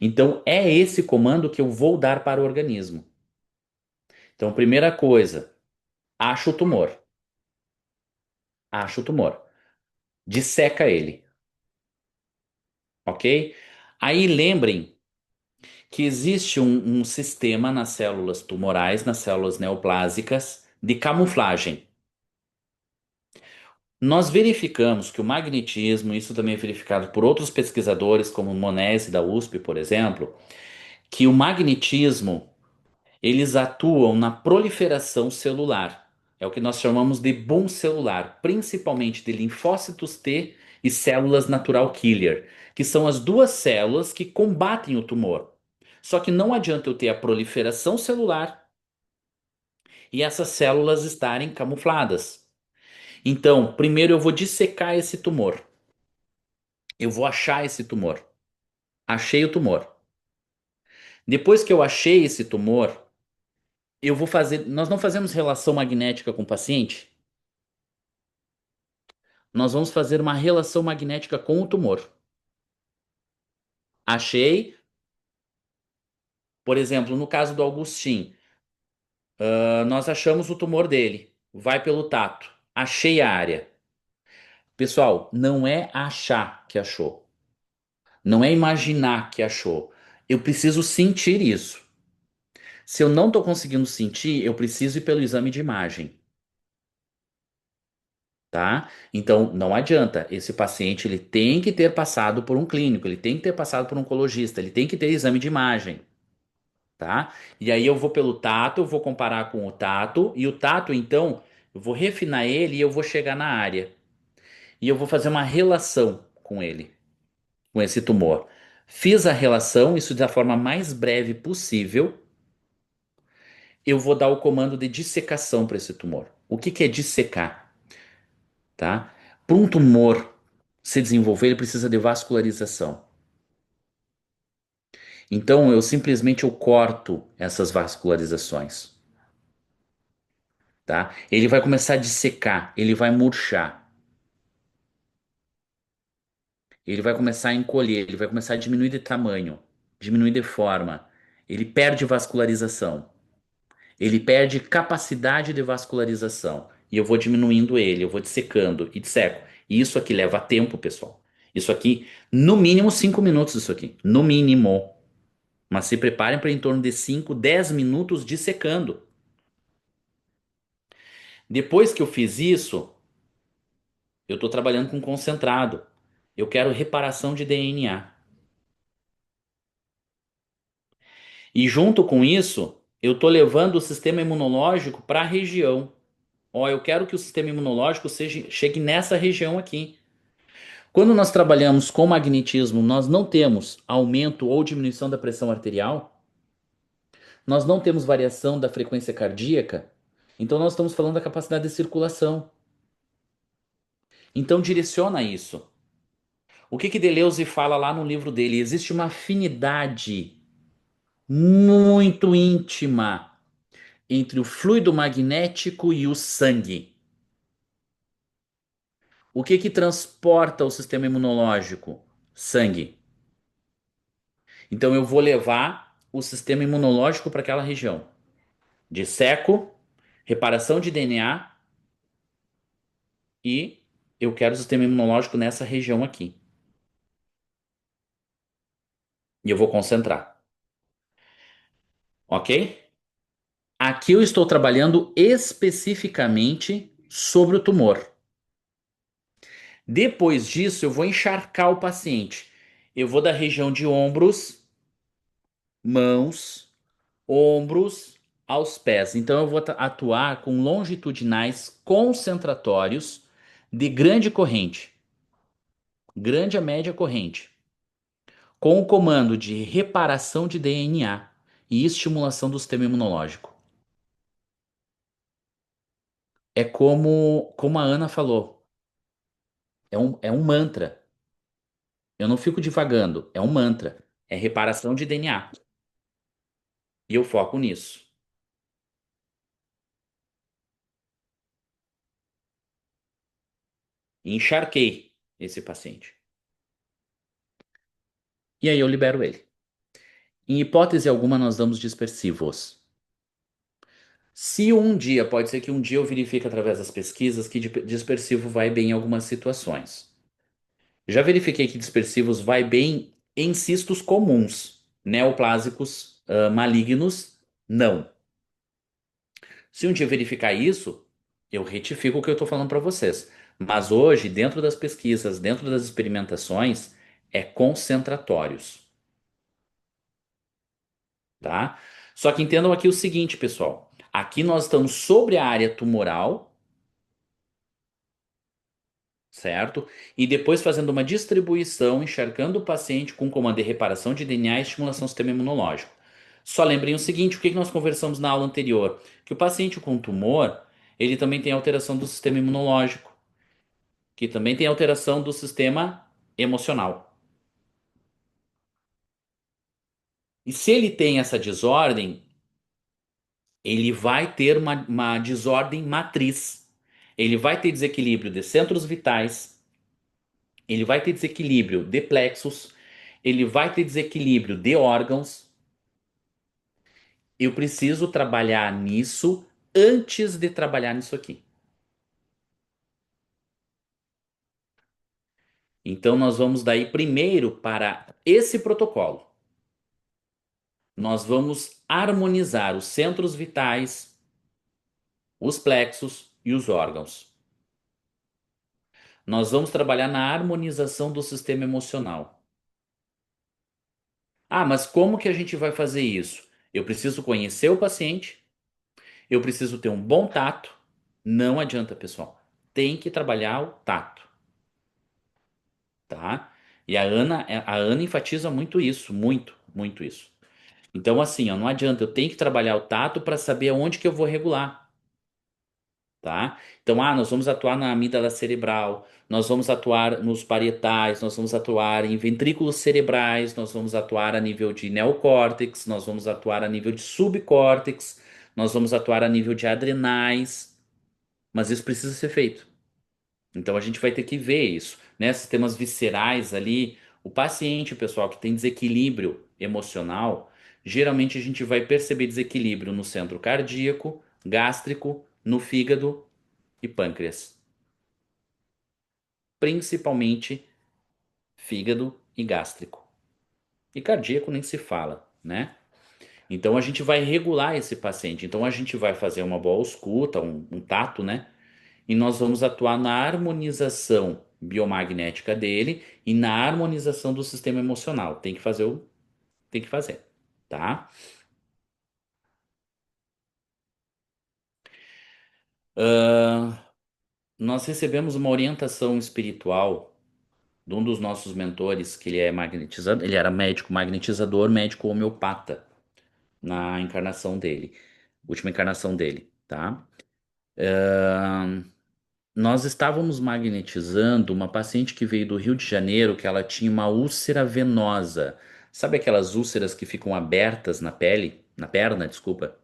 Então, é esse comando que eu vou dar para o organismo. Então, primeira coisa, acha o tumor. Acha o tumor. Disseca ele, ok? Aí lembrem que existe um sistema nas células tumorais, nas células neoplásicas, de camuflagem. Nós verificamos que o magnetismo, isso também é verificado por outros pesquisadores, como o Monese da USP, por exemplo, que o magnetismo, eles atuam na proliferação celular. É o que nós chamamos de boom celular, principalmente de linfócitos T e células natural killer, que são as duas células que combatem o tumor. Só que não adianta eu ter a proliferação celular e essas células estarem camufladas. Então, primeiro eu vou dissecar esse tumor. Eu vou achar esse tumor. Achei o tumor. Depois que eu achei esse tumor, eu vou fazer. Nós não fazemos relação magnética com o paciente. Nós vamos fazer uma relação magnética com o tumor. Achei, por exemplo, no caso do Augustin, nós achamos o tumor dele. Vai pelo tato. Achei a área. Pessoal, não é achar que achou. Não é imaginar que achou. Eu preciso sentir isso. Se eu não estou conseguindo sentir, eu preciso ir pelo exame de imagem, tá? Então, não adianta. Esse paciente ele tem que ter passado por um clínico, ele tem que ter passado por um oncologista, ele tem que ter exame de imagem, tá? E aí eu vou pelo tato, eu vou comparar com o tato, e o tato, então, eu vou refinar ele e eu vou chegar na área. E eu vou fazer uma relação com ele, com esse tumor. Fiz a relação, isso da forma mais breve possível. Eu vou dar o comando de dissecação para esse tumor. O que que é dissecar, tá? Para um tumor se desenvolver, ele precisa de vascularização. Então eu corto essas vascularizações, tá? Ele vai começar a dissecar, ele vai murchar, ele vai começar a encolher, ele vai começar a diminuir de tamanho, diminuir de forma. Ele perde vascularização. Ele perde capacidade de vascularização. E eu vou diminuindo ele, eu vou dissecando e disseco. E isso aqui leva tempo, pessoal. Isso aqui, no mínimo 5 minutos, isso aqui. No mínimo. Mas se preparem para em torno de 5, 10 minutos dissecando. Depois que eu fiz isso, eu estou trabalhando com concentrado. Eu quero reparação de DNA. E junto com isso, eu estou levando o sistema imunológico para a região. Ó, eu quero que o sistema imunológico chegue nessa região aqui. Quando nós trabalhamos com magnetismo, nós não temos aumento ou diminuição da pressão arterial, nós não temos variação da frequência cardíaca, então nós estamos falando da capacidade de circulação. Então direciona isso. O que que Deleuze fala lá no livro dele? Existe uma afinidade muito íntima entre o fluido magnético e o sangue. O que que transporta o sistema imunológico? Sangue. Então eu vou levar o sistema imunológico para aquela região. Disseco, reparação de DNA e eu quero o sistema imunológico nessa região aqui. E eu vou concentrar. Ok? Aqui eu estou trabalhando especificamente sobre o tumor. Depois disso, eu vou encharcar o paciente. Eu vou da região de ombros, mãos, ombros aos pés. Então eu vou atuar com longitudinais concentratórios de grande corrente, grande a média corrente, com o comando de reparação de DNA e estimulação do sistema imunológico. É como a Ana falou, é um mantra. Eu não fico divagando, é um mantra. É reparação de DNA. E eu foco nisso. E encharquei esse paciente. E aí eu libero ele. Em hipótese alguma, nós damos dispersivos. Se um dia, pode ser que um dia eu verifique através das pesquisas que dispersivo vai bem em algumas situações. Já verifiquei que dispersivos vai bem em cistos comuns, neoplásicos, malignos, não. Se um dia verificar isso, eu retifico o que eu estou falando para vocês. Mas hoje, dentro das pesquisas, dentro das experimentações, é concentratórios, tá? Só que entendam aqui o seguinte, pessoal. Aqui nós estamos sobre a área tumoral, certo? E depois fazendo uma distribuição, encharcando o paciente com comando de reparação de DNA e estimulação do sistema imunológico. Só lembrem o seguinte, o que nós conversamos na aula anterior? Que o paciente com tumor, ele também tem alteração do sistema imunológico, que também tem alteração do sistema emocional. E se ele tem essa desordem, ele vai ter uma desordem matriz. Ele vai ter desequilíbrio de centros vitais, ele vai ter desequilíbrio de plexos, ele vai ter desequilíbrio de órgãos. Eu preciso trabalhar nisso antes de trabalhar nisso aqui. Então, nós vamos daí primeiro para esse protocolo. Nós vamos harmonizar os centros vitais, os plexos e os órgãos. Nós vamos trabalhar na harmonização do sistema emocional. Ah, mas como que a gente vai fazer isso? Eu preciso conhecer o paciente, eu preciso ter um bom tato. Não adianta, pessoal. Tem que trabalhar o tato, tá? E a Ana enfatiza muito isso, muito, muito isso. Então, assim, ó, não adianta, eu tenho que trabalhar o tato para saber aonde que eu vou regular, tá? Então, nós vamos atuar na amígdala cerebral, nós vamos atuar nos parietais, nós vamos atuar em ventrículos cerebrais, nós vamos atuar a nível de neocórtex, nós vamos atuar a nível de subcórtex, nós vamos atuar a nível de adrenais, mas isso precisa ser feito. Então a gente vai ter que ver isso, né? Sistemas viscerais ali, o paciente, pessoal, que tem desequilíbrio emocional, geralmente a gente vai perceber desequilíbrio no centro cardíaco, gástrico, no fígado e pâncreas. Principalmente fígado e gástrico. E cardíaco nem se fala, né? Então a gente vai regular esse paciente. Então a gente vai fazer uma boa ausculta, um tato, né? E nós vamos atuar na harmonização biomagnética dele e na harmonização do sistema emocional. Tem que fazer, tá? Ah, nós recebemos uma orientação espiritual de um dos nossos mentores, que ele é magnetizador, ele era médico magnetizador, médico homeopata na encarnação dele, última encarnação dele, tá? Nós estávamos magnetizando uma paciente que veio do Rio de Janeiro, que ela tinha uma úlcera venosa. Sabe aquelas úlceras que ficam abertas na pele, na perna, desculpa,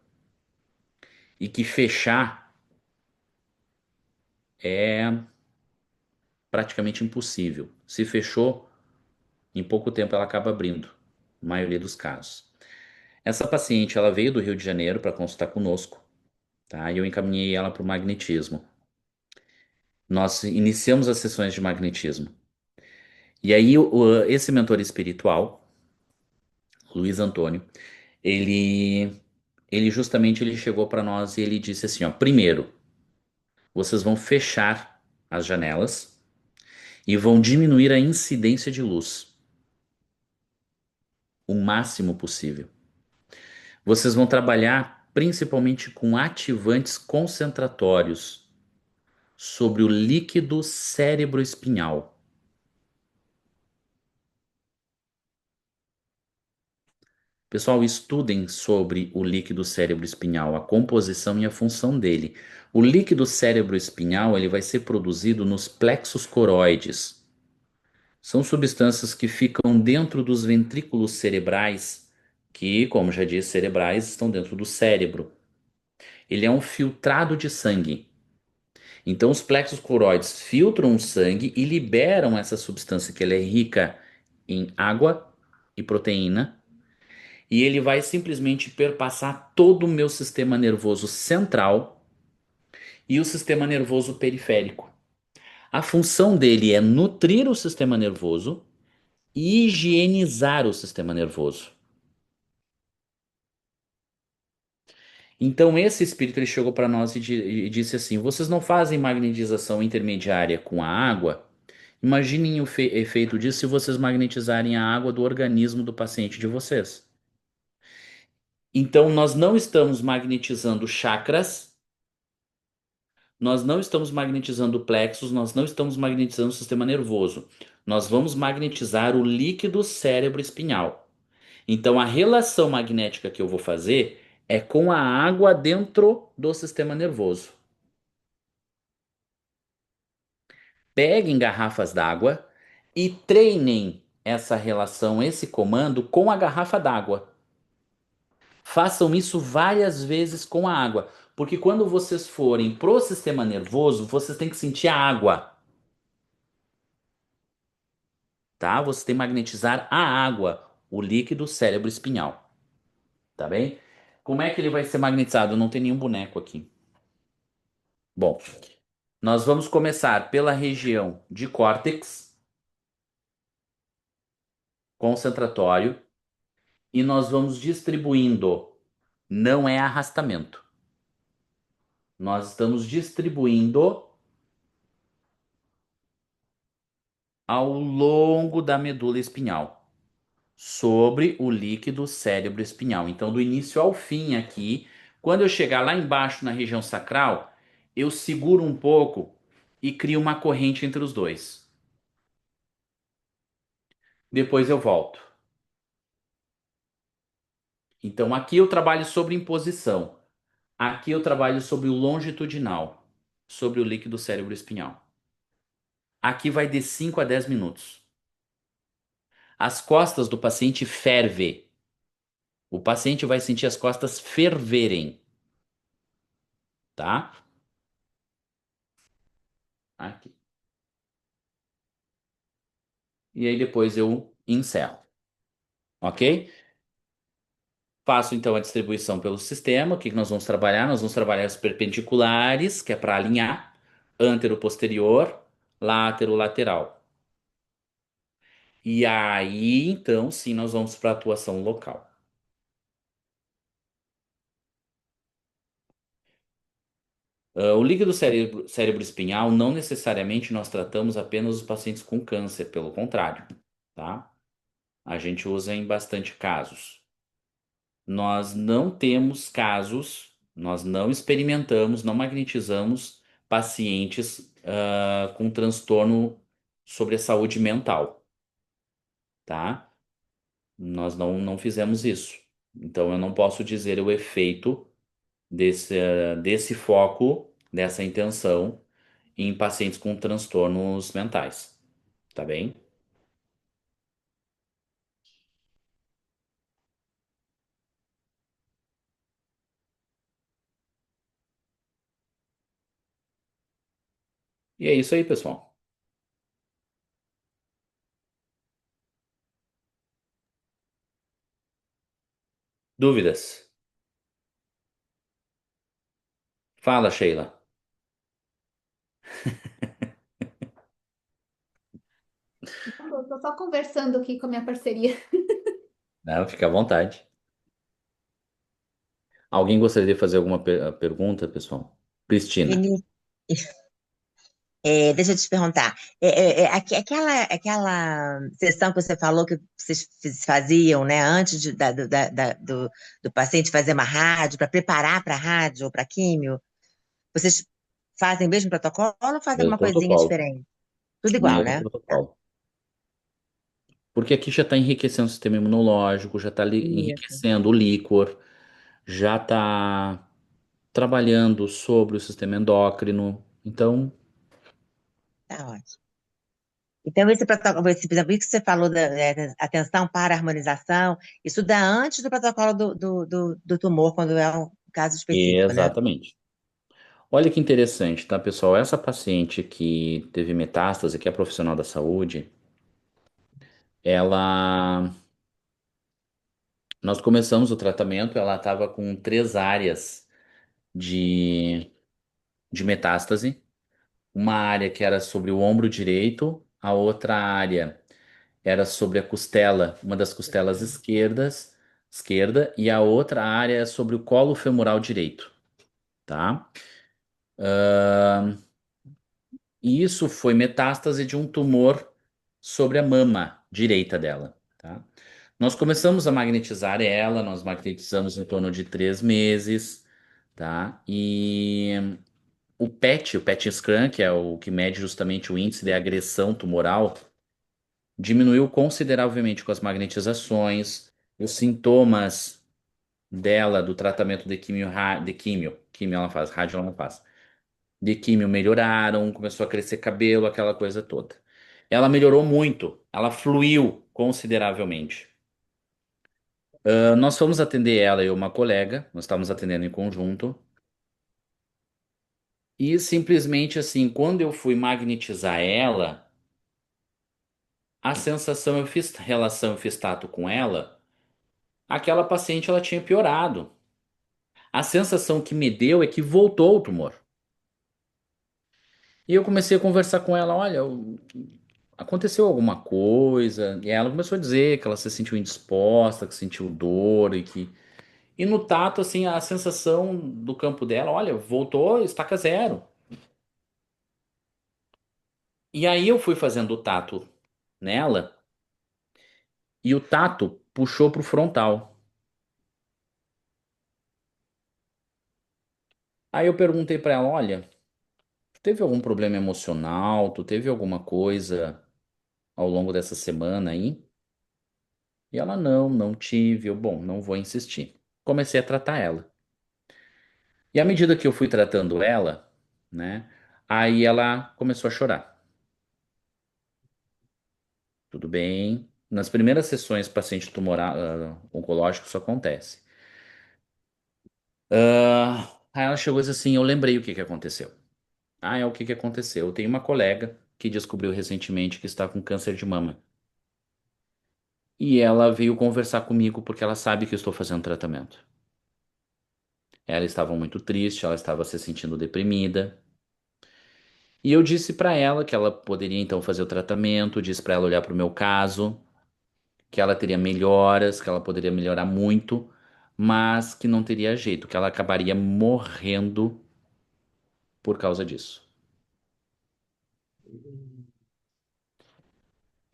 e que fechar é praticamente impossível. Se fechou, em pouco tempo ela acaba abrindo, na maioria dos casos. Essa paciente, ela veio do Rio de Janeiro para consultar conosco, tá? E eu encaminhei ela para o magnetismo. Nós iniciamos as sessões de magnetismo. E aí, esse mentor espiritual, Luiz Antônio, ele, ele chegou para nós e ele disse assim, ó, primeiro, vocês vão fechar as janelas e vão diminuir a incidência de luz o máximo possível. Vocês vão trabalhar principalmente com ativantes concentratórios sobre o líquido cérebroespinhal. Pessoal, estudem sobre o líquido cérebroespinhal, a composição e a função dele. O líquido cérebroespinhal, ele vai ser produzido nos plexos coroides. São substâncias que ficam dentro dos ventrículos cerebrais, que, como já disse, cerebrais estão dentro do cérebro. Ele é um filtrado de sangue. Então, os plexos coroides filtram o sangue e liberam essa substância que ela é rica em água e proteína, e ele vai simplesmente perpassar todo o meu sistema nervoso central e o sistema nervoso periférico. A função dele é nutrir o sistema nervoso e higienizar o sistema nervoso. Então esse espírito ele chegou para nós e disse assim: vocês não fazem magnetização intermediária com a água? Imaginem o efeito disso se vocês magnetizarem a água do organismo do paciente de vocês. Então nós não estamos magnetizando chakras, nós não estamos magnetizando plexos, nós não estamos magnetizando o sistema nervoso. Nós vamos magnetizar o líquido cérebro-espinhal. Então a relação magnética que eu vou fazer é com a água dentro do sistema nervoso. Peguem garrafas d'água e treinem essa relação, esse comando com a garrafa d'água. Façam isso várias vezes com a água, porque quando vocês forem pro sistema nervoso, vocês têm que sentir a água, tá? Você tem que magnetizar a água, o líquido cérebro espinhal, tá bem? Como é que ele vai ser magnetizado? Não tem nenhum boneco aqui. Bom, nós vamos começar pela região de córtex, concentratório e nós vamos distribuindo. Não é arrastamento. Nós estamos distribuindo ao longo da medula espinhal, sobre o líquido cérebro espinhal. Então, do início ao fim aqui, quando eu chegar lá embaixo na região sacral, eu seguro um pouco e crio uma corrente entre os dois. Depois eu volto. Então, aqui eu trabalho sobre imposição. Aqui eu trabalho sobre o longitudinal, sobre o líquido cérebro espinhal. Aqui vai de 5 a 10 minutos. As costas do paciente fervem. O paciente vai sentir as costas ferverem, tá? Aqui. E aí depois eu encerro, ok? Faço então a distribuição pelo sistema. O que que nós vamos trabalhar? Nós vamos trabalhar as perpendiculares, que é para alinhar, antero-posterior, látero-lateral. E aí, então, sim, nós vamos para a atuação local. O líquido cérebro espinhal, não necessariamente nós tratamos apenas os pacientes com câncer, pelo contrário, tá? A gente usa em bastante casos. Nós não temos casos, nós não experimentamos, não magnetizamos pacientes com transtorno sobre a saúde mental, tá? Nós não fizemos isso. Então eu não posso dizer o efeito desse foco, dessa intenção em pacientes com transtornos mentais, tá bem? E é isso aí, pessoal. Dúvidas? Fala, Sheila.
Não, eu tô só conversando aqui com a minha parceria.
Não, fica à vontade. Alguém gostaria de fazer alguma pergunta, pessoal? Cristina.
Vinícius, deixa eu te perguntar. Aquela sessão que você falou que vocês faziam, né, antes do paciente fazer uma rádio, para preparar para a rádio ou para químio, vocês fazem o mesmo protocolo ou fazem
Mesmo
uma coisinha
protocolo.
diferente? Tudo igual,
Mesmo
né?
protocolo. Porque aqui já está enriquecendo o sistema imunológico, já está
Isso,
enriquecendo o líquor, já está trabalhando sobre o sistema endócrino. Então,
tá ótimo. Então, esse protocolo, por exemplo, isso que você falou da atenção para a harmonização, isso dá antes do protocolo do tumor, quando é um caso específico, né?
exatamente. Olha que interessante, tá, pessoal? Essa paciente que teve metástase, que é profissional da saúde, ela. Nós começamos o tratamento, ela estava com 3 áreas de, de metástase. Uma área que era sobre o ombro direito, a outra área era sobre a costela, uma das costelas esquerda, e a outra área é sobre o colo femoral direito, tá? E isso foi metástase de um tumor sobre a mama direita dela, tá? Nós começamos a magnetizar ela, nós magnetizamos em torno de 3 meses, tá? E o PET scan, que é o que mede justamente o índice de agressão tumoral, diminuiu consideravelmente com as magnetizações, os sintomas dela do tratamento de químio ela faz, rádio ela não faz, de químio melhoraram, começou a crescer cabelo, aquela coisa toda. Ela melhorou muito, ela fluiu consideravelmente. Nós fomos atender ela e uma colega, nós estávamos atendendo em conjunto, e simplesmente assim, quando eu fui magnetizar ela, a sensação, eu fiz relação, eu fiz tato com ela, aquela paciente ela tinha piorado. A sensação que me deu é que voltou o tumor. E eu comecei a conversar com ela, olha, aconteceu alguma coisa? E ela começou a dizer que ela se sentiu indisposta, que sentiu dor e que. E no tato, assim, a sensação do campo dela, olha, voltou, estaca zero. E aí eu fui fazendo o tato nela e o tato puxou pro frontal. Aí eu perguntei pra ela, olha, tu teve algum problema emocional? Tu teve alguma coisa ao longo dessa semana aí? E ela, não tive. Eu, bom, não vou insistir. Comecei a tratar ela. E à medida que eu fui tratando ela, né, aí ela começou a chorar. Tudo bem. Nas primeiras sessões paciente tumoral, oncológico, isso acontece. Aí ela chegou e disse assim, eu lembrei o que que aconteceu. Ah, é o que que aconteceu. Eu tenho uma colega que descobriu recentemente que está com câncer de mama. E ela veio conversar comigo porque ela sabe que eu estou fazendo tratamento. Ela estava muito triste, ela estava se sentindo deprimida. E eu disse para ela que ela poderia então fazer o tratamento, disse para ela olhar para o meu caso, que ela teria melhoras, que ela poderia melhorar muito, mas que não teria jeito, que ela acabaria morrendo por causa disso.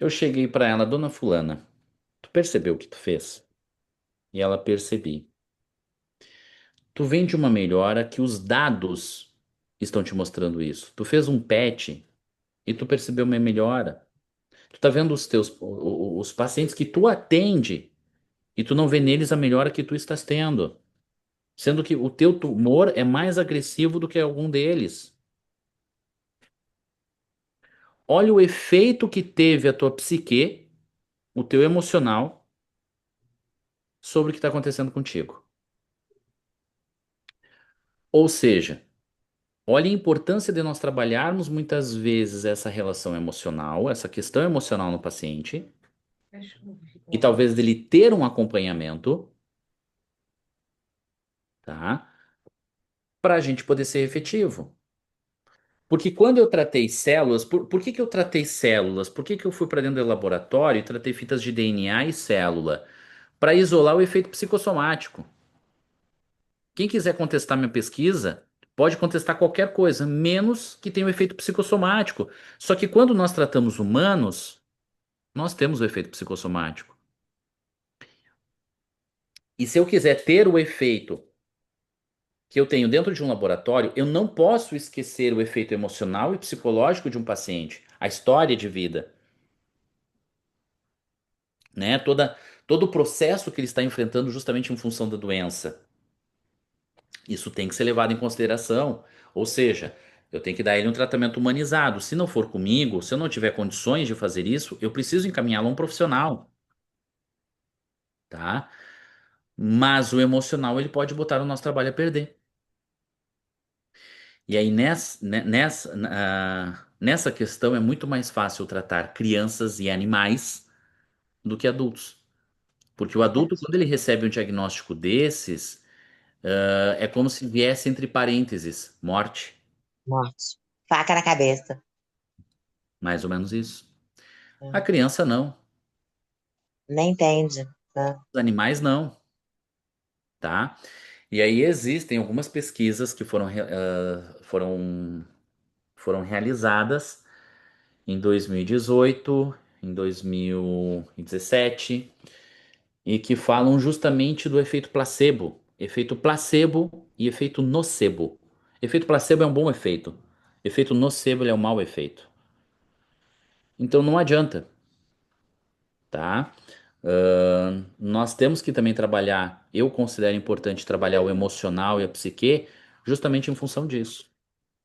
Eu cheguei para ela, dona fulana, tu percebeu o que tu fez? E ela percebi. Tu vem de uma melhora que os dados estão te mostrando isso. Tu fez um PET e tu percebeu uma melhora. Tu tá vendo os pacientes que tu atende e tu não vê neles a melhora que tu estás tendo, sendo que o teu tumor é mais agressivo do que algum deles. Olha o efeito que teve a tua psique, o teu emocional, sobre o que está acontecendo contigo. Ou seja, olha a importância de nós trabalharmos muitas vezes essa relação emocional, essa questão emocional no paciente, e talvez dele ter um acompanhamento, tá? Para a gente poder ser efetivo. Porque quando eu tratei células, por que que eu tratei células? Por que que eu fui para dentro do laboratório e tratei fitas de DNA e célula? Para isolar o efeito psicossomático. Quem quiser contestar minha pesquisa, pode contestar qualquer coisa, menos que tenha o efeito psicossomático. Só que quando nós tratamos humanos, nós temos o efeito psicossomático. E se eu quiser ter o efeito que eu tenho dentro de um laboratório, eu não posso esquecer o efeito emocional e psicológico de um paciente, a história de vida, né? Todo o processo que ele está enfrentando justamente em função da doença. Isso tem que ser levado em consideração. Ou seja, eu tenho que dar ele um tratamento humanizado. Se não for comigo, se eu não tiver condições de fazer isso, eu preciso encaminhá-lo a um profissional, tá? Mas o emocional ele pode botar o nosso trabalho a perder. E aí nessa questão é muito mais fácil tratar crianças e animais do que adultos. Porque o adulto, quando ele recebe um diagnóstico desses, é como se viesse entre parênteses, morte.
Morte. Faca na cabeça.
Mais ou menos isso. A
É.
criança não.
Nem entende, né?
Os animais não, tá? E aí existem algumas pesquisas que foram realizadas em 2018, em 2017, e que falam justamente do efeito placebo e efeito nocebo. Efeito placebo é um bom efeito. Efeito nocebo ele é um mau efeito. Então não adianta, tá? Nós temos que também trabalhar, eu considero importante trabalhar o emocional e a psique justamente em função disso.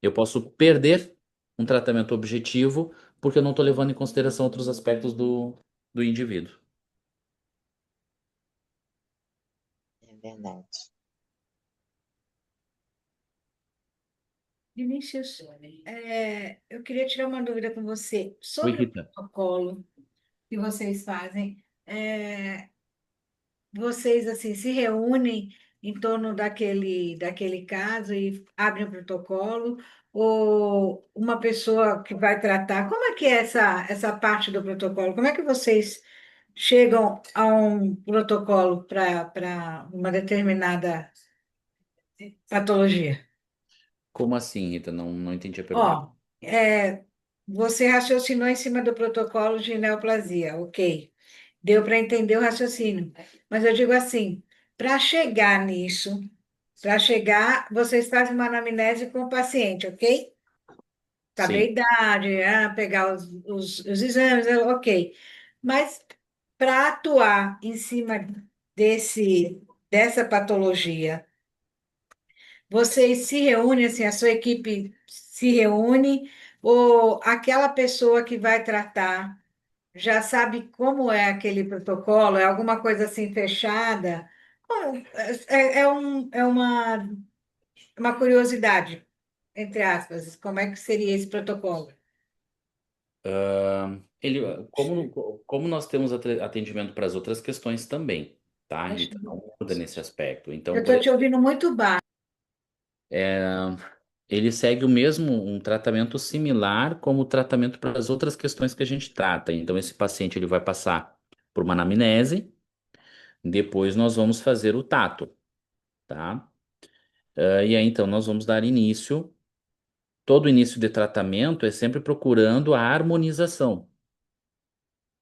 Eu posso perder um tratamento objetivo porque eu não estou levando em consideração outros aspectos do indivíduo.
É verdade.
Vinícius, eu queria tirar uma dúvida com você
Oi,
sobre o
Rita.
protocolo que vocês fazem. Vocês assim se reúnem em torno daquele caso e abre um protocolo, ou uma pessoa que vai tratar. Como é que é essa parte do protocolo? Como é que vocês chegam a um protocolo para uma determinada patologia?
Como assim, Rita? Não entendi a pergunta.
Ó, você raciocinou em cima do protocolo de neoplasia, ok. Deu para entender o raciocínio. Mas eu digo assim, para chegar nisso, vocês fazem uma anamnese com o paciente, ok? Saber a
Sim.
idade, pegar os exames, ok. Mas para atuar em cima dessa patologia, vocês se reúnem, assim, a sua equipe se reúne, ou aquela pessoa que vai tratar já sabe como é aquele protocolo? É alguma coisa assim fechada? Bom, uma curiosidade, entre aspas, como é que seria esse protocolo?
Ele, como nós temos atendimento para as outras questões também, tá, Rita? Não muda nesse aspecto.
Eu
Então, por
estou te
exemplo,
ouvindo muito baixo.
ele segue o mesmo, um tratamento similar como o tratamento para as outras questões que a gente trata. Então, esse paciente ele vai passar por uma anamnese, depois nós vamos fazer o tato, tá? E aí, então, nós vamos dar início. Todo início de tratamento é sempre procurando a harmonização.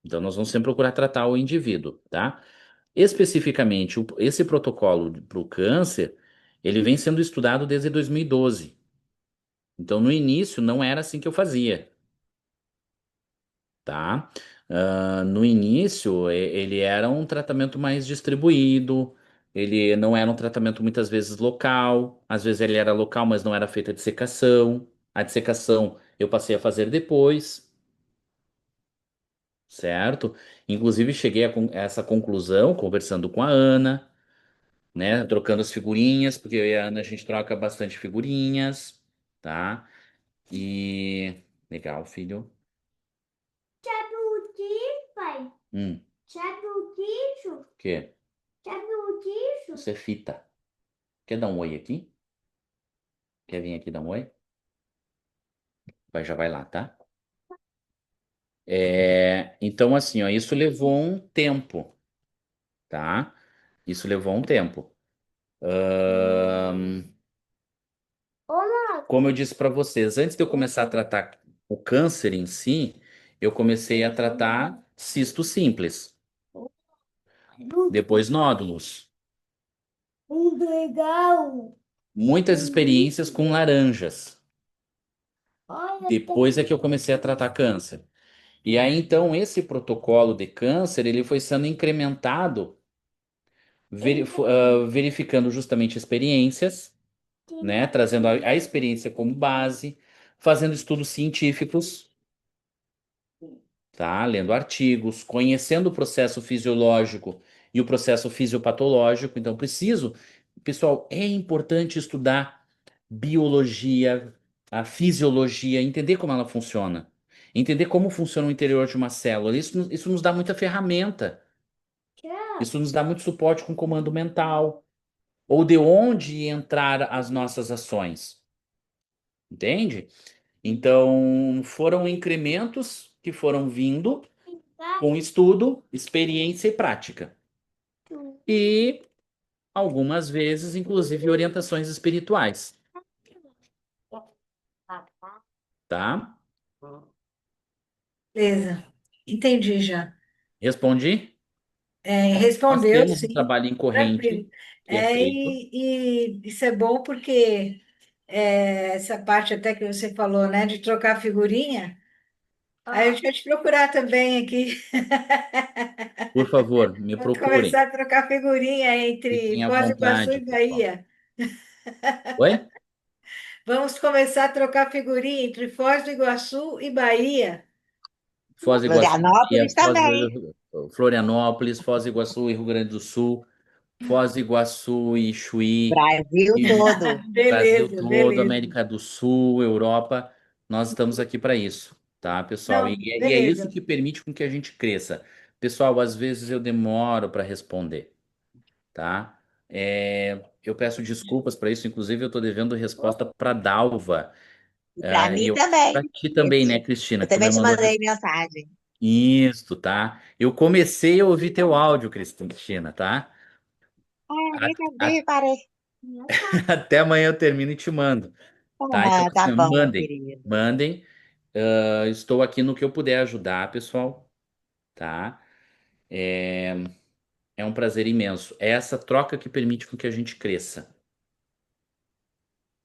Então, nós vamos sempre procurar tratar o indivíduo, tá? Especificamente, esse protocolo para o câncer, ele vem sendo estudado desde 2012. Então, no início, não era assim que eu fazia, tá? No início, ele era um tratamento mais distribuído, ele não era um tratamento muitas vezes local, às vezes ele era local, mas não era feita a dissecação. A dissecação eu passei a fazer depois, certo? Inclusive, cheguei a essa conclusão conversando com a Ana, né? Trocando as figurinhas, porque eu e a Ana a gente troca bastante figurinhas, tá? E legal, filho.
Sabe o que, pai?
Hum,
Sabe o que isso?
o quê?
Sabe o que isso?
Isso é fita. Quer dar um oi aqui? Quer vir aqui dar um oi? Já vai lá, tá? Então, assim, ó, isso levou um tempo, tá? Isso levou um tempo. Ahn,
Olá,
Como eu disse para vocês, antes de eu começar a tratar o câncer em si, eu comecei a tratar cisto simples, depois nódulos,
muito legal.
muitas experiências com laranjas.
Olha,
Depois é que eu comecei a tratar câncer. E aí, então, esse protocolo de câncer, ele foi sendo incrementado, verificando justamente experiências, né, trazendo a experiência como base, fazendo estudos científicos, tá, lendo artigos, conhecendo o processo fisiológico e o processo fisiopatológico. Então, pessoal, é importante estudar biologia, a fisiologia, entender como ela funciona. Entender como funciona o interior de uma célula. Isso nos dá muita ferramenta.
tchau.
Isso nos dá muito suporte com comando mental. Ou de onde entrar as nossas ações. Entende? Então, foram incrementos que foram vindo com estudo, experiência e prática. E algumas vezes, inclusive, orientações espirituais. Tá?
Beleza, entendi já.
Respondi? Nós
Respondeu,
temos um
sim,
trabalho em corrente
tranquilo.
que é feito.
E isso é bom porque essa parte até que você falou, né, de trocar figurinha, aí eu tinha te procurar também aqui.
Por favor, me
Vamos
procurem.
começar a trocar figurinha entre
Fiquem à
Foz do Iguaçu
vontade,
e
pessoal.
Bahia.
Oi?
Vamos começar a trocar figurinha entre Foz do Iguaçu e Bahia.
Foz do Iguaçu, Bahia,
Florianópolis também.
Florianópolis, Foz do Iguaçu e Rio Grande do Sul, Foz do Iguaçu e Chuí,
Brasil
e
todo.
Brasil
Beleza,
todo,
beleza.
América do Sul, Europa, nós estamos aqui para isso, tá, pessoal?
Não,
E é isso
beleza.
que permite com que a gente cresça. Pessoal, às vezes eu demoro para responder, tá? Eu peço desculpas para isso, inclusive eu estou devendo resposta para Dalva.
E para
E
mim
eu
também.
para ti
Eu,
também, né,
te-
Cristina,
eu
que tu
também
me
te
mandou
mandei mensagem.
isso, tá? Eu comecei a ouvir teu áudio, Cristina, tá?
Ah, nem
A-
sabia, parei.
Até amanhã eu termino e te mando, tá? Então,
Ah, tá
assim, ó,
bom, meu
mandem,
querido.
mandem. Estou aqui no que eu puder ajudar, pessoal, tá? É um prazer imenso. É essa troca que permite com que a gente cresça.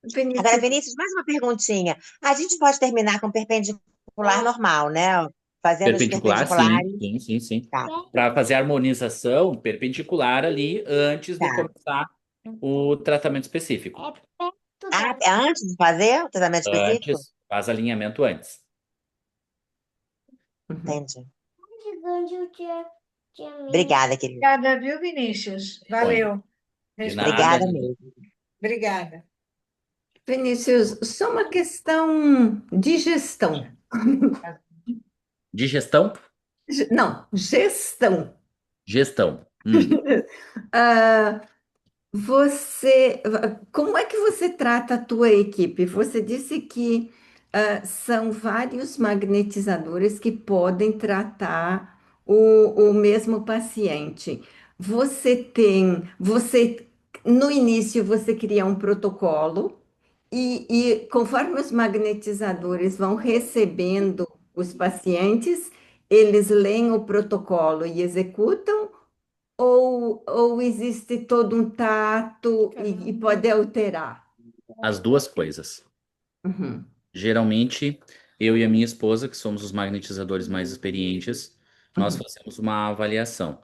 Agora,
Vinícius,
Vinícius, mais uma perguntinha. A gente pode terminar com perpendicular normal, né? Fazendo os
Perpendicular, sim,
perpendiculares.
sim, sim, sim.
Tá,
Para fazer a harmonização perpendicular ali antes de
tá.
começar o tratamento específico.
É perto
Ah,
da
é antes de fazer o tratamento específico?
Antes, faz alinhamento antes.
uhum.
Entendi.
gigante o tia minha.
Obrigada, querido.
Obrigada, viu, Vinícius?
Põe.
Valeu.
De
Respondi.
nada.
Obrigada mesmo.
Obrigada.
Vinícius, só uma questão de gestão.
Digestão,
Não, gestão.
gestão.
Ah, como é que você trata a tua equipe? Você disse que são vários magnetizadores que podem tratar o mesmo paciente. No início você cria um protocolo e conforme os magnetizadores vão recebendo os pacientes, eles leem o protocolo e executam, ou existe todo um tato e pode alterar?
As duas coisas.
Uhum,
Geralmente, eu e a minha esposa, que somos os magnetizadores mais experientes, nós
uhum,
fazemos uma avaliação,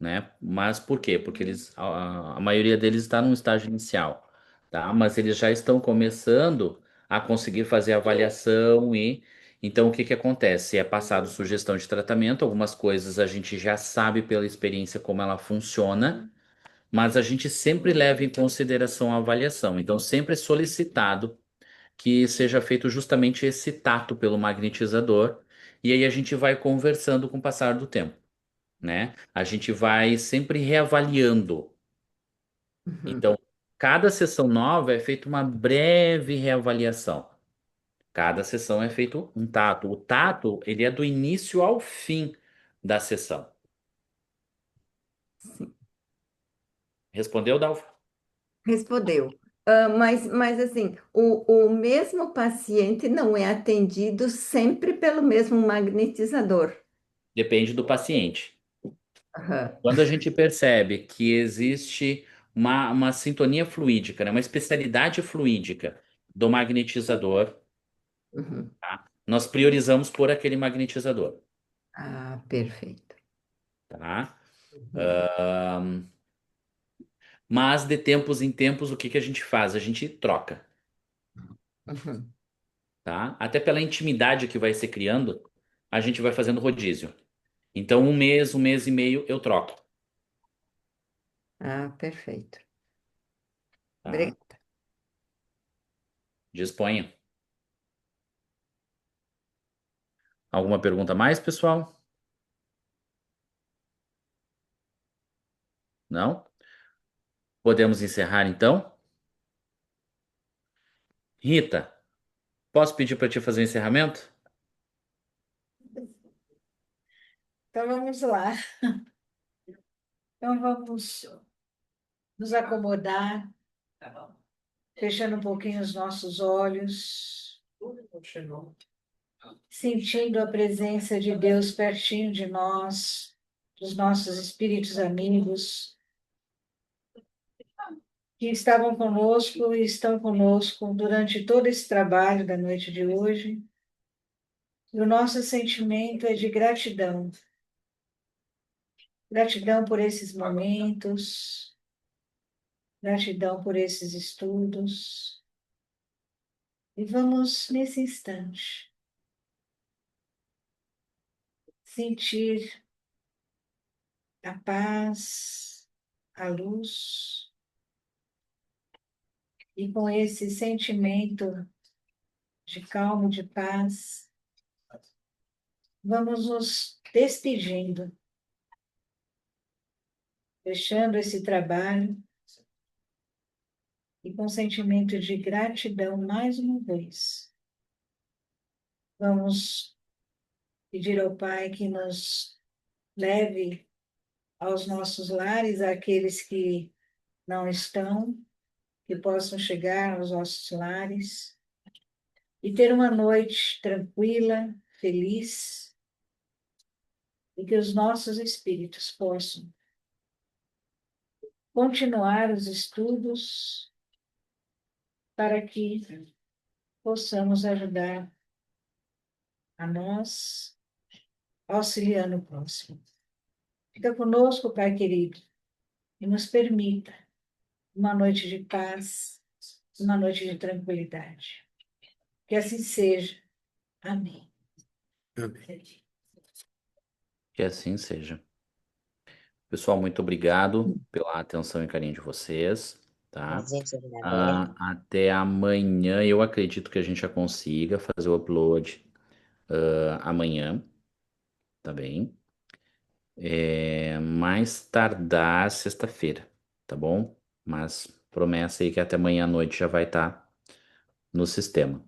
né? Mas por quê? Porque a maioria deles está num estágio inicial, tá? Mas eles já estão começando a conseguir fazer a avaliação e então o que que acontece? É passado sugestão de tratamento, algumas coisas a gente já sabe pela experiência como ela funciona, mas a gente sempre leva em consideração a avaliação. Então sempre é solicitado que seja feito justamente esse tato pelo magnetizador, e aí a gente vai conversando com o passar do tempo, né? A gente vai sempre reavaliando.
uhum.
Então, cada sessão nova é feita uma breve reavaliação. Cada sessão é feito um tato. O tato, ele é do início ao fim da sessão.
Sim,
Respondeu, Dalva?
respondeu. Mas assim, o mesmo paciente não é atendido sempre pelo mesmo magnetizador.
Depende do paciente.
Aham,
Quando a gente percebe que existe uma sintonia fluídica, né, uma especialidade fluídica do magnetizador,
uhum.
tá? Nós priorizamos por aquele magnetizador,
Ah, perfeito.
tá?
Uhum,
Mas de tempos em tempos, o que que a gente faz? A gente troca,
uhum.
tá? Até pela intimidade que vai se criando, a gente vai fazendo rodízio. Então, um mês e meio eu troco,
Ah, perfeito.
tá?
Obrigada.
Disponha. Alguma pergunta a mais, pessoal? Não? Podemos encerrar então? Rita, posso pedir para te fazer o encerramento?
Então vamos lá. Então vamos nos acomodar, fechando um pouquinho os nossos olhos, sentindo a presença de Deus pertinho de nós, dos nossos espíritos amigos, que estavam conosco e estão conosco durante todo esse trabalho da noite de hoje. E o nosso sentimento é de gratidão. Gratidão por esses momentos, gratidão por esses estudos. E vamos, nesse instante, sentir a paz, a luz, e com esse sentimento de calma, de paz, vamos nos despedindo, fechando esse trabalho e com sentimento de gratidão mais uma vez, vamos pedir ao Pai que nos leve aos nossos lares, àqueles que não estão, que possam chegar aos nossos lares e ter uma noite tranquila, feliz, e que os nossos espíritos possam continuar os estudos para que possamos ajudar a nós, auxiliando o próximo. Fica conosco, Pai querido, e nos permita uma noite de paz, uma noite de tranquilidade. Que assim seja. Amém.
Amém.
Que assim seja. Pessoal, muito obrigado pela atenção e carinho de vocês,
A
tá?
gente agradece.
Até amanhã. Eu acredito que a gente já consiga fazer o upload amanhã, tá bem? Mais tardar sexta-feira, tá bom? Mas promessa aí que até amanhã à noite já vai estar no sistema.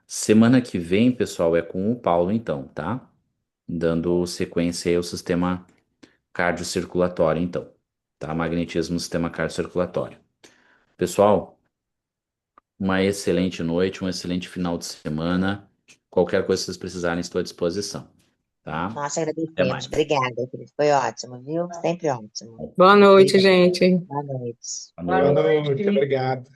Semana que vem, pessoal, é com o Paulo, então, tá? Dando sequência aí ao sistema cardiocirculatório, então, tá? Magnetismo no sistema cardiocirculatório. Pessoal, uma excelente noite, um excelente final de semana. Qualquer coisa que vocês precisarem, estou à disposição, tá?
Nós te
Até
agradecemos.
mais.
Obrigada, querido. Foi ótimo, viu? Sempre ótimo.
Boa noite,
Obrigada.
gente.
Boa noite.
Boa
Boa
noite.
noite, obrigado.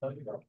Tá legal.